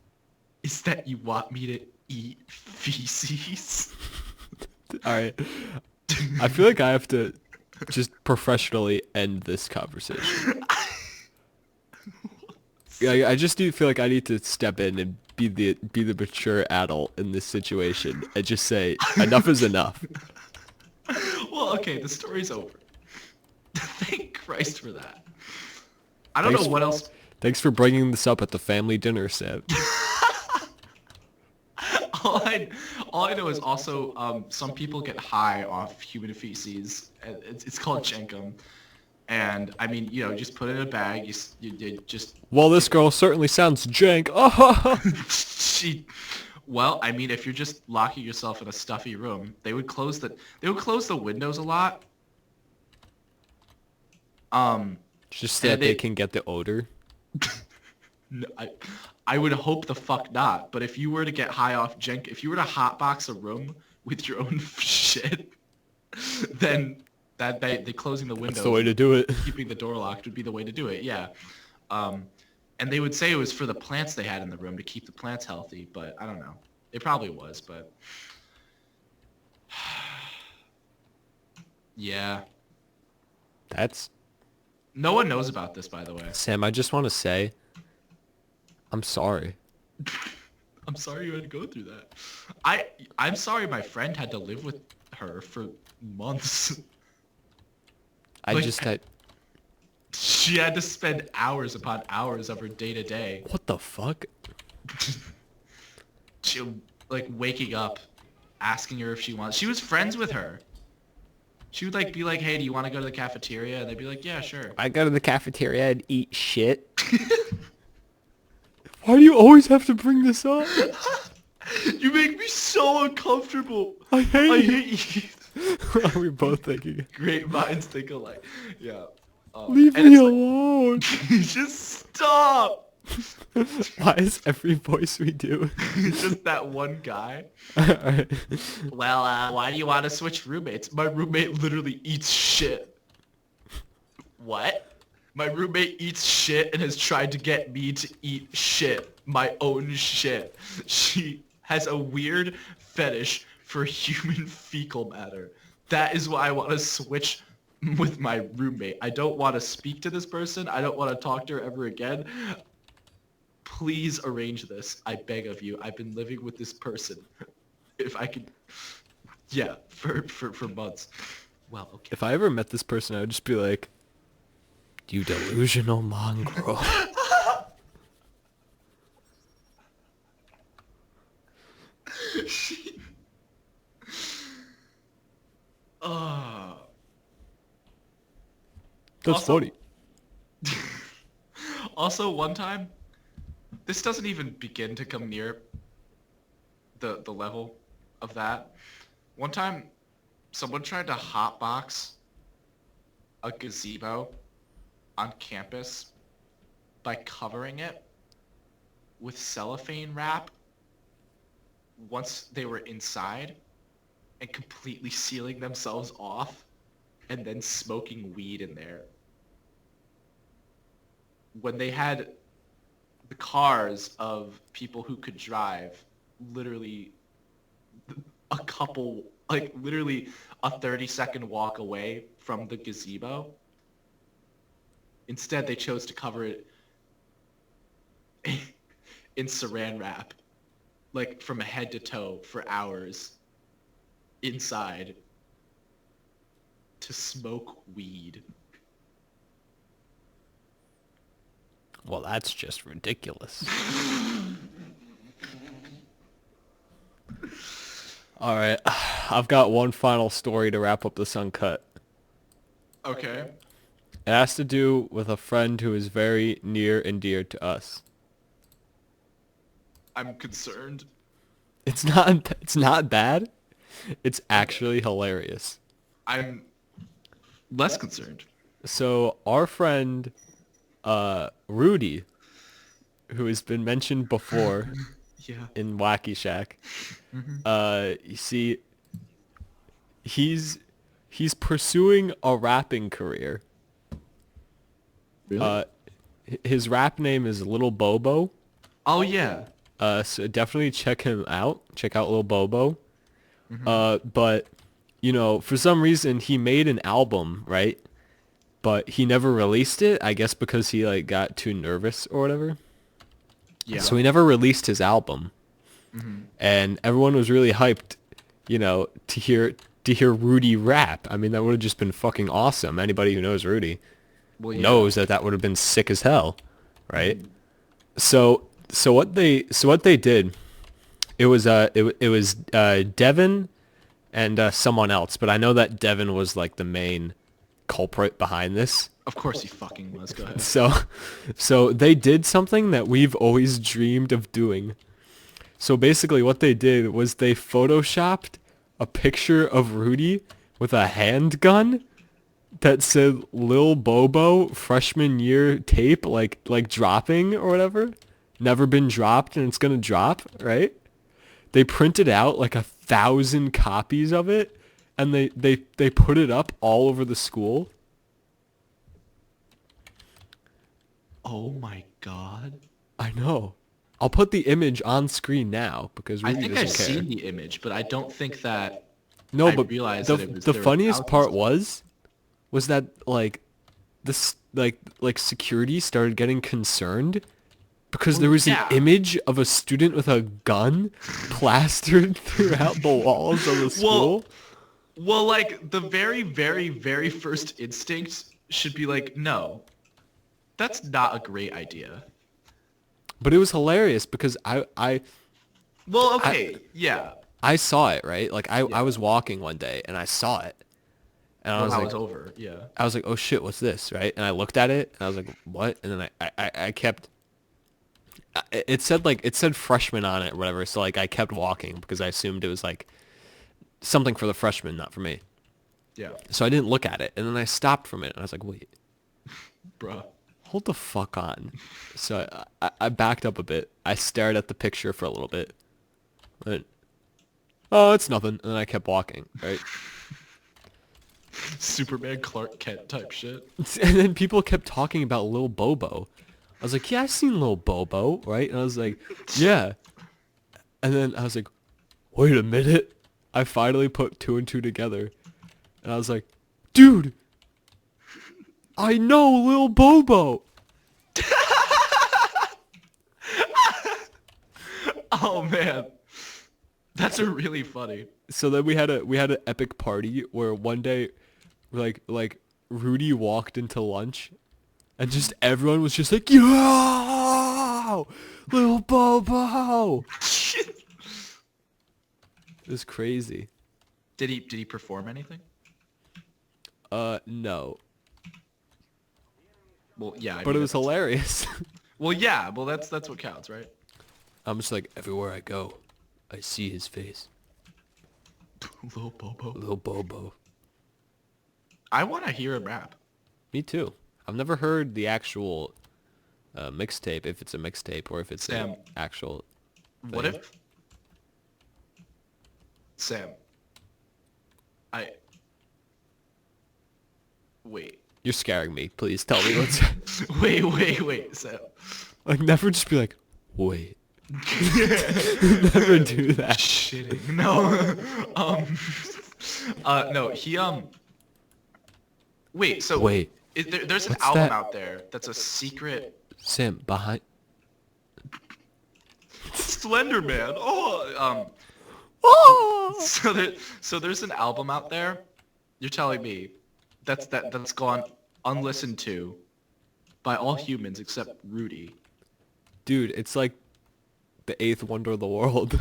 is that you want me to eat feces? Alright. I feel like I have to just professionally end this conversation. I just do feel like I need to step in and be the mature adult in this situation and just say, enough is enough. Well, okay, the story's over. Thank Christ for that. I don't Thanks know what else... Thanks for bringing this up at the family dinner, Sam. All I know is also some people get high off human feces. It's called jenkem. And I mean, you know, just put it in a bag. You just... Well, this girl certainly sounds jank. Oh. Well, I mean, if you're just locking yourself in a stuffy room, they would close the windows a lot. Just so that they can get the odor. No, I would hope the fuck not. But if you were to get high off if you were to hotbox a room with your own shit, then they closing the windows, That's the way to do it. keeping the door locked would be the way to do it. Yeah. And they would say it was for the plants they had in the room to keep the plants healthy, but I don't know. It probably was, but yeah. That's No one knows about this, by the way. Sam. I just want to say, I'm sorry. I'm sorry you had to go through that. I'm sorry my friend had to live with her for months. She had to spend hours upon hours of her day to day. What the fuck? She like waking up, asking her if she wants. She was friends with her. She would like be like, "Hey, do you want to go to the cafeteria?" And they'd be like, "Yeah, sure." I go to the cafeteria and eat shit. Why do you always have to bring this up? You make me so uncomfortable. I hate you. We're both thinking. Great minds think alike. Yeah. Leave me alone. Just stop. Why is every voice we do just that one guy? Well, why do you want to switch roommates? My roommate literally eats shit. What? My roommate eats shit and has tried to get me to eat shit. My own shit. She has a weird fetish for human fecal matter. That is why I want to switch with my roommate. I don't want to speak to this person. I don't want to talk to her ever again. Please arrange this. I beg of you. I've been living with this person. If I could... Yeah, for months. Well, okay. If I ever met this person, I would just be like, you delusional mongrel. That's funny. Also, one time, this doesn't even begin to come near the level of that. One time, someone tried to hotbox a gazebo on campus by covering it with cellophane wrap once they were inside and completely sealing themselves off and then smoking weed in there. When they had the cars of people who could drive literally a couple, like literally a 30-second walk away from the gazebo, instead they chose to cover it in saran wrap, like from head to toe for hours inside to smoke weed. Well, that's just ridiculous. All right, I've got one final story to wrap up this Uncut. Okay. It has to do with a friend who is very near and dear to us. I'm concerned. It's not bad. It's actually hilarious. I'm less concerned. So our friend Rudy, who has been mentioned before Yeah. in Wacky Shack, you see, he's pursuing a rapping career. Really? His rap name is Little Bobo. Oh yeah. So definitely check him out. Check out Little Bobo. But you know, for some reason he made an album, right? But he never released it, I guess because he like got too nervous or whatever. Yeah. So he never released his album. And everyone was really hyped, you know, to hear Rudy rap. I mean, that would have just been fucking awesome. Anybody who knows Rudy knows that would have been sick as hell, right? So what they did, it was Devin and someone else, but I know that Devin was like the main culprit behind this. Of course he fucking was. Go ahead. So they did something that we've always dreamed of doing. So basically what they did was they photoshopped a picture of Rudy with a handgun that said Lil Bobo freshman year tape, like dropping or whatever. Never been dropped and it's gonna drop, right? They printed out like 1,000 copies of it and they put it up all over the school. Oh my god. I know. I'll put the image on screen now because I Rudy think doesn't I've care. seen the image, but I don't think that No, I but realized the that it was the there were funniest thousands part of them. was that like this like security started getting concerned because Well, there was an yeah. image of a student with a gun plastered throughout the walls of the school. Well, like the very, very, very first instinct should be like, no, that's not a great idea. But it was hilarious because Well, okay, yeah. I saw it, right? Like I Yeah. was walking one day and I saw it and Well, I was over, yeah. I was like, oh shit, what's this, right? And I looked at it and I was like, what? And then I kept it said freshman on it or whatever, so like I kept walking because I assumed it was like something for the freshmen, not for me. Yeah, So I didn't look at it and then I stopped from it and I was like, wait, bruh. hold the fuck on. So I backed up a bit. I stared at the picture for a little bit. Went, oh, it's nothing. And then I kept walking, right? Superman Clark Kent type shit. And then people kept talking about Lil Bobo. I was like, yeah, I've seen Lil Bobo, right? And I was like, yeah. And then I was like, wait a minute. I finally put two and two together. And I was like, dude, I know Lil Bobo. Oh man, that's a really funny. So then we had an epic party where one day, like Rudy walked into lunch, and just everyone was just like, yo, Lil Bobo. It was crazy. Did he perform anything? No, Well, yeah. but it was that's- hilarious. Well, yeah. Well, that's what counts, right? I'm just like, everywhere I go, I see his face. Lil Bobo. Lil Bobo. I want to hear him rap. Me too. I've never heard the actual mixtape, if it's a mixtape or if it's Sam, an actual What thing. if Sam? I wait. You're scaring me. Please tell me what's... Wait, Sam. Like, never just be like, wait. Never do that. Shitting. No. No. Wait. So Wait. There's an What's album that? out there that's a secret. Sam, behind... Slender Man. Oh. Oh! So there's an album out there. You're telling me that's gone unlistened to by all humans except Rudy. Dude, it's like the eighth wonder of the world.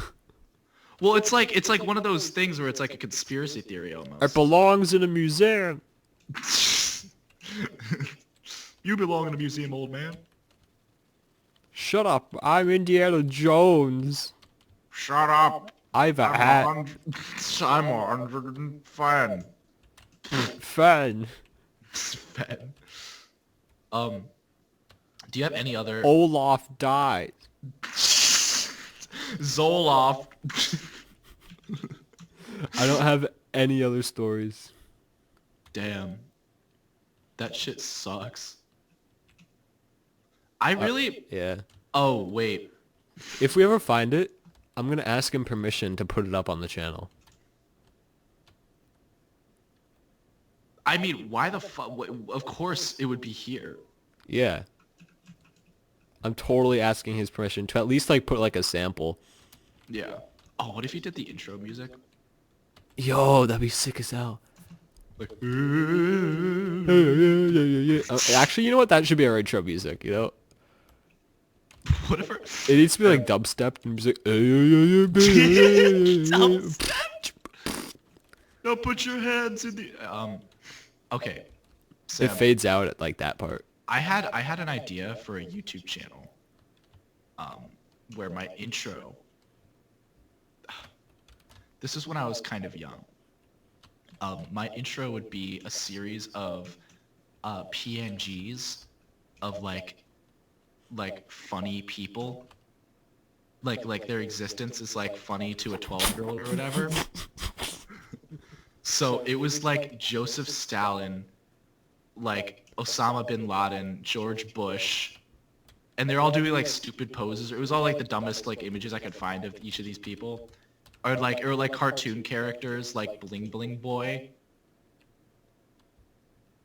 Well, it's like one of those things where it's like a conspiracy theory It almost. belongs in a museum. You belong in a museum, old man. Shut up. I'm Indiana Jones. Shut up. I've a hat. I'm 100 fan. Fan. Fan. Do you have any other Olaf died. Zoloft? I don't have any other stories. Damn. That shit sucks. I really... Yeah. Oh, wait. If we ever find it, I'm going to ask him permission to put it up on the channel. I mean, why the fuck? Of course it would be here. Yeah. I'm totally asking his permission to at least like put like a sample. Yeah. Oh, what if he did the intro music? Yo, that'd be sick as hell. Like... Actually, you know what? That should be our intro music, you know? Whatever. It needs to be like dubstep and music. Now put your hands in the... Okay. Sam, It fades out at like that part. I had an idea for a YouTube channel. Where my intro... This is when I was kind of young. My intro would be a series of PNGs of like funny people. Like their existence is like funny to a 12-year-old or whatever. So it was like Joseph Stalin, like Osama bin Laden, George Bush, and they're all doing like stupid poses. It was all like the dumbest like images I could find of each of these people, or like cartoon characters like Bling Bling Boy.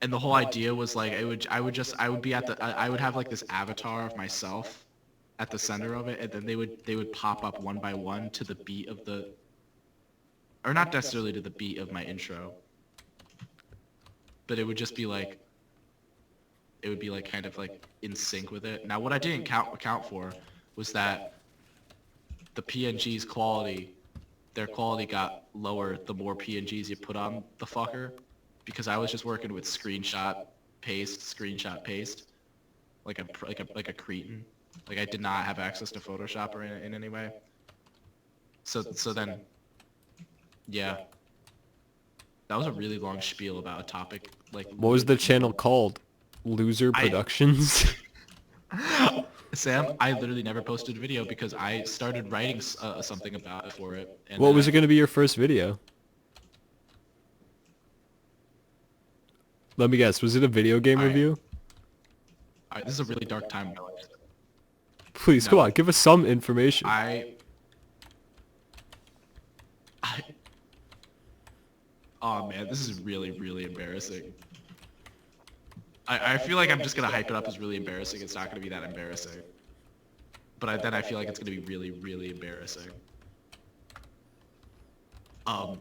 And the whole idea was like I would have like this avatar of myself at the center of it, and then they would pop up one by one to the beat of the, or not necessarily to the beat of my intro, but it would just be like, it would be like kind of like in sync with it. Now what I didn't account for was that the PNG's quality, their quality got lower the more PNGs you put on the fucker, because I was just working with screenshot paste, like a cretin. Like I did not have access to Photoshop or in any way. So then, yeah, that was a really long spiel about a topic. Like, What was the channel called? Loser Productions? Sam, I literally never posted a video because I started writing something about it for it. And What was it going to be your first video? Let me guess. Was it a video game review? Alright, this is a really dark time in my life. Please, come on. Give us some information. Oh man, this is really, really embarrassing. I feel like I'm just gonna hype it up as really embarrassing. It's not gonna be that embarrassing. But then I feel like it's gonna be really, really embarrassing. Do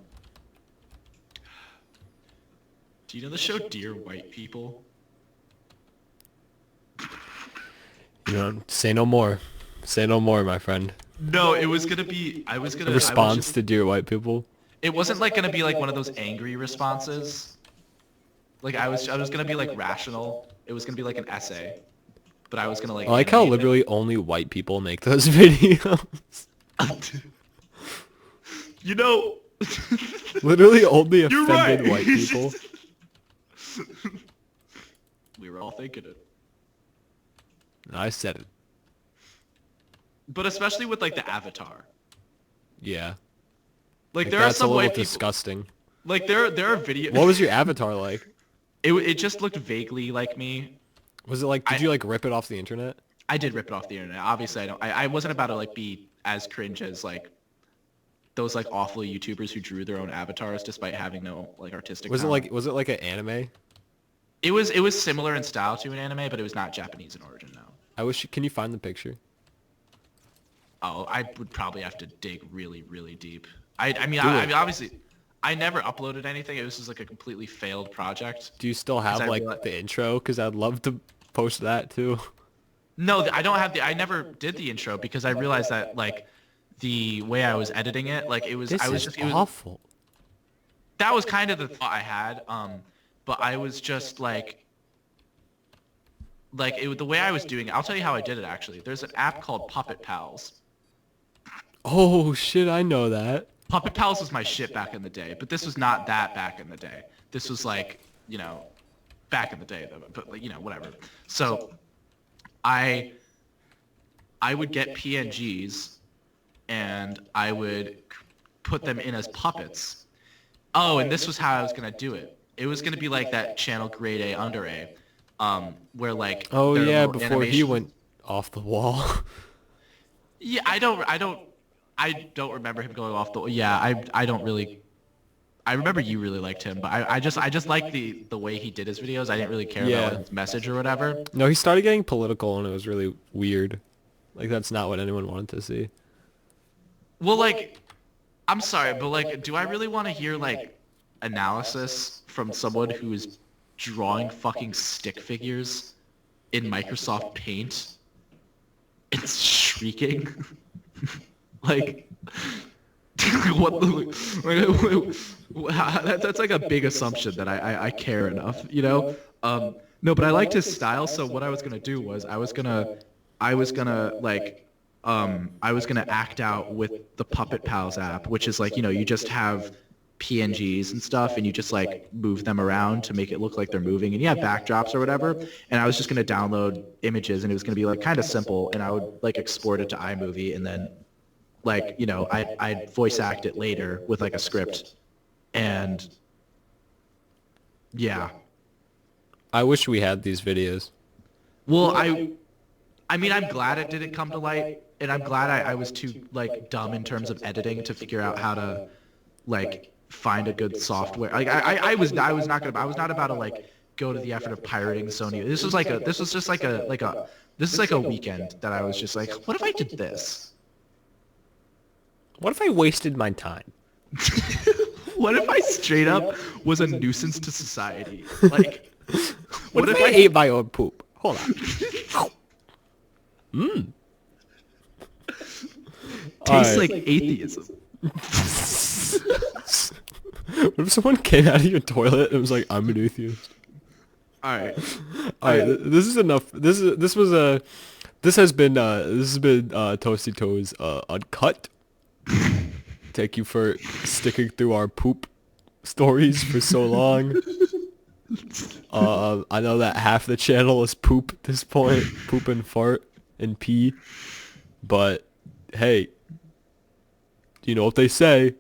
you know the show Dear White People? You know, say no more. Say no more, my friend. No, it was gonna be. A response to Dear White People. It wasn't like gonna be like one of those angry responses. Like I was gonna be like rational. It was gonna be like an essay, but I was gonna like. I like how literally only white people make those videos. You know. Literally only offended white people. We were all thinking it. I said it. But especially with like the avatar. Yeah. Like there are some white people. Disgusting. Like there are videos. What was your avatar like? It just looked vaguely like me. Was it like? Did you like rip it off the internet? I did rip it off the internet. Obviously, I wasn't about to like be as cringe as like those like awful YouTubers who drew their own avatars despite having no like artistic. Was talent. it like an anime? It was similar in style to an anime, but it was not Japanese in origin. No. I wish. Can you find the picture? Oh, I would probably have to dig really, really deep. I mean, obviously, I never uploaded anything. It was just like a completely failed project. Do you still have like the intro? Because I'd love to post that too. No, I don't have I never did the intro because I realized that like the way I was editing it, like it was. This is awful. That was kind of the thought I had. But I was just like the way I was doing it. I'll tell you how I did it actually. There's an app called Puppet Pals. Oh shit! I know that. Puppet Pals was my shit back in the day, but this was not that back in the day. This was like, you know, back in the day, but you know, whatever. So I would get PNGs and I would put them in as puppets. Oh, and this was how I was going to do it. It was going to be like that channel Grade A Under A, where like... Oh yeah, before he went off the wall. Yeah, I don't remember him going off the... Yeah, I don't really... I remember you really liked him, but I just liked the way he did his videos. I didn't really care about his message or whatever. No, he started getting political and it was really weird. Like that's not what anyone wanted to see. Well, like, I'm sorry, but like, do I really want to hear like analysis from someone who is drawing fucking stick figures in Microsoft Paint? It's shrieking. Like, what the... That's like a big assumption that I care enough, you know? No, but I liked his style, so what I was gonna do was I was gonna act out with the Puppet Pals app, which is like, you know, you just have PNGs and stuff and you just like move them around to make it look like they're moving and you have backdrops or whatever. And I was just gonna download images and it was gonna be like kind of simple and I would like export it to iMovie and then like, you know, I'd voice act it later with like a script. And yeah. I wish we had these videos. Well, I mean, I'm glad it didn't come to light, and I'm glad I was too like dumb in terms of editing to figure out how to like find a good software. Like I was not about to like go to the effort of pirating Sony. This was like a weekend that I was just like, what if I did this? What if I wasted my time? What if I straight up was a nuisance to society? Like, What if I ate my own poop? Hold on. Tastes Alright. like atheism. What if someone came out of your toilet and was like, "I'm an atheist"? All right. This is enough. This has been Toasty Toes Uncut. Thank you for sticking through our poop stories for so long. I know that half the channel is poop at this point, poop and fart and pee, but hey, you know what they say.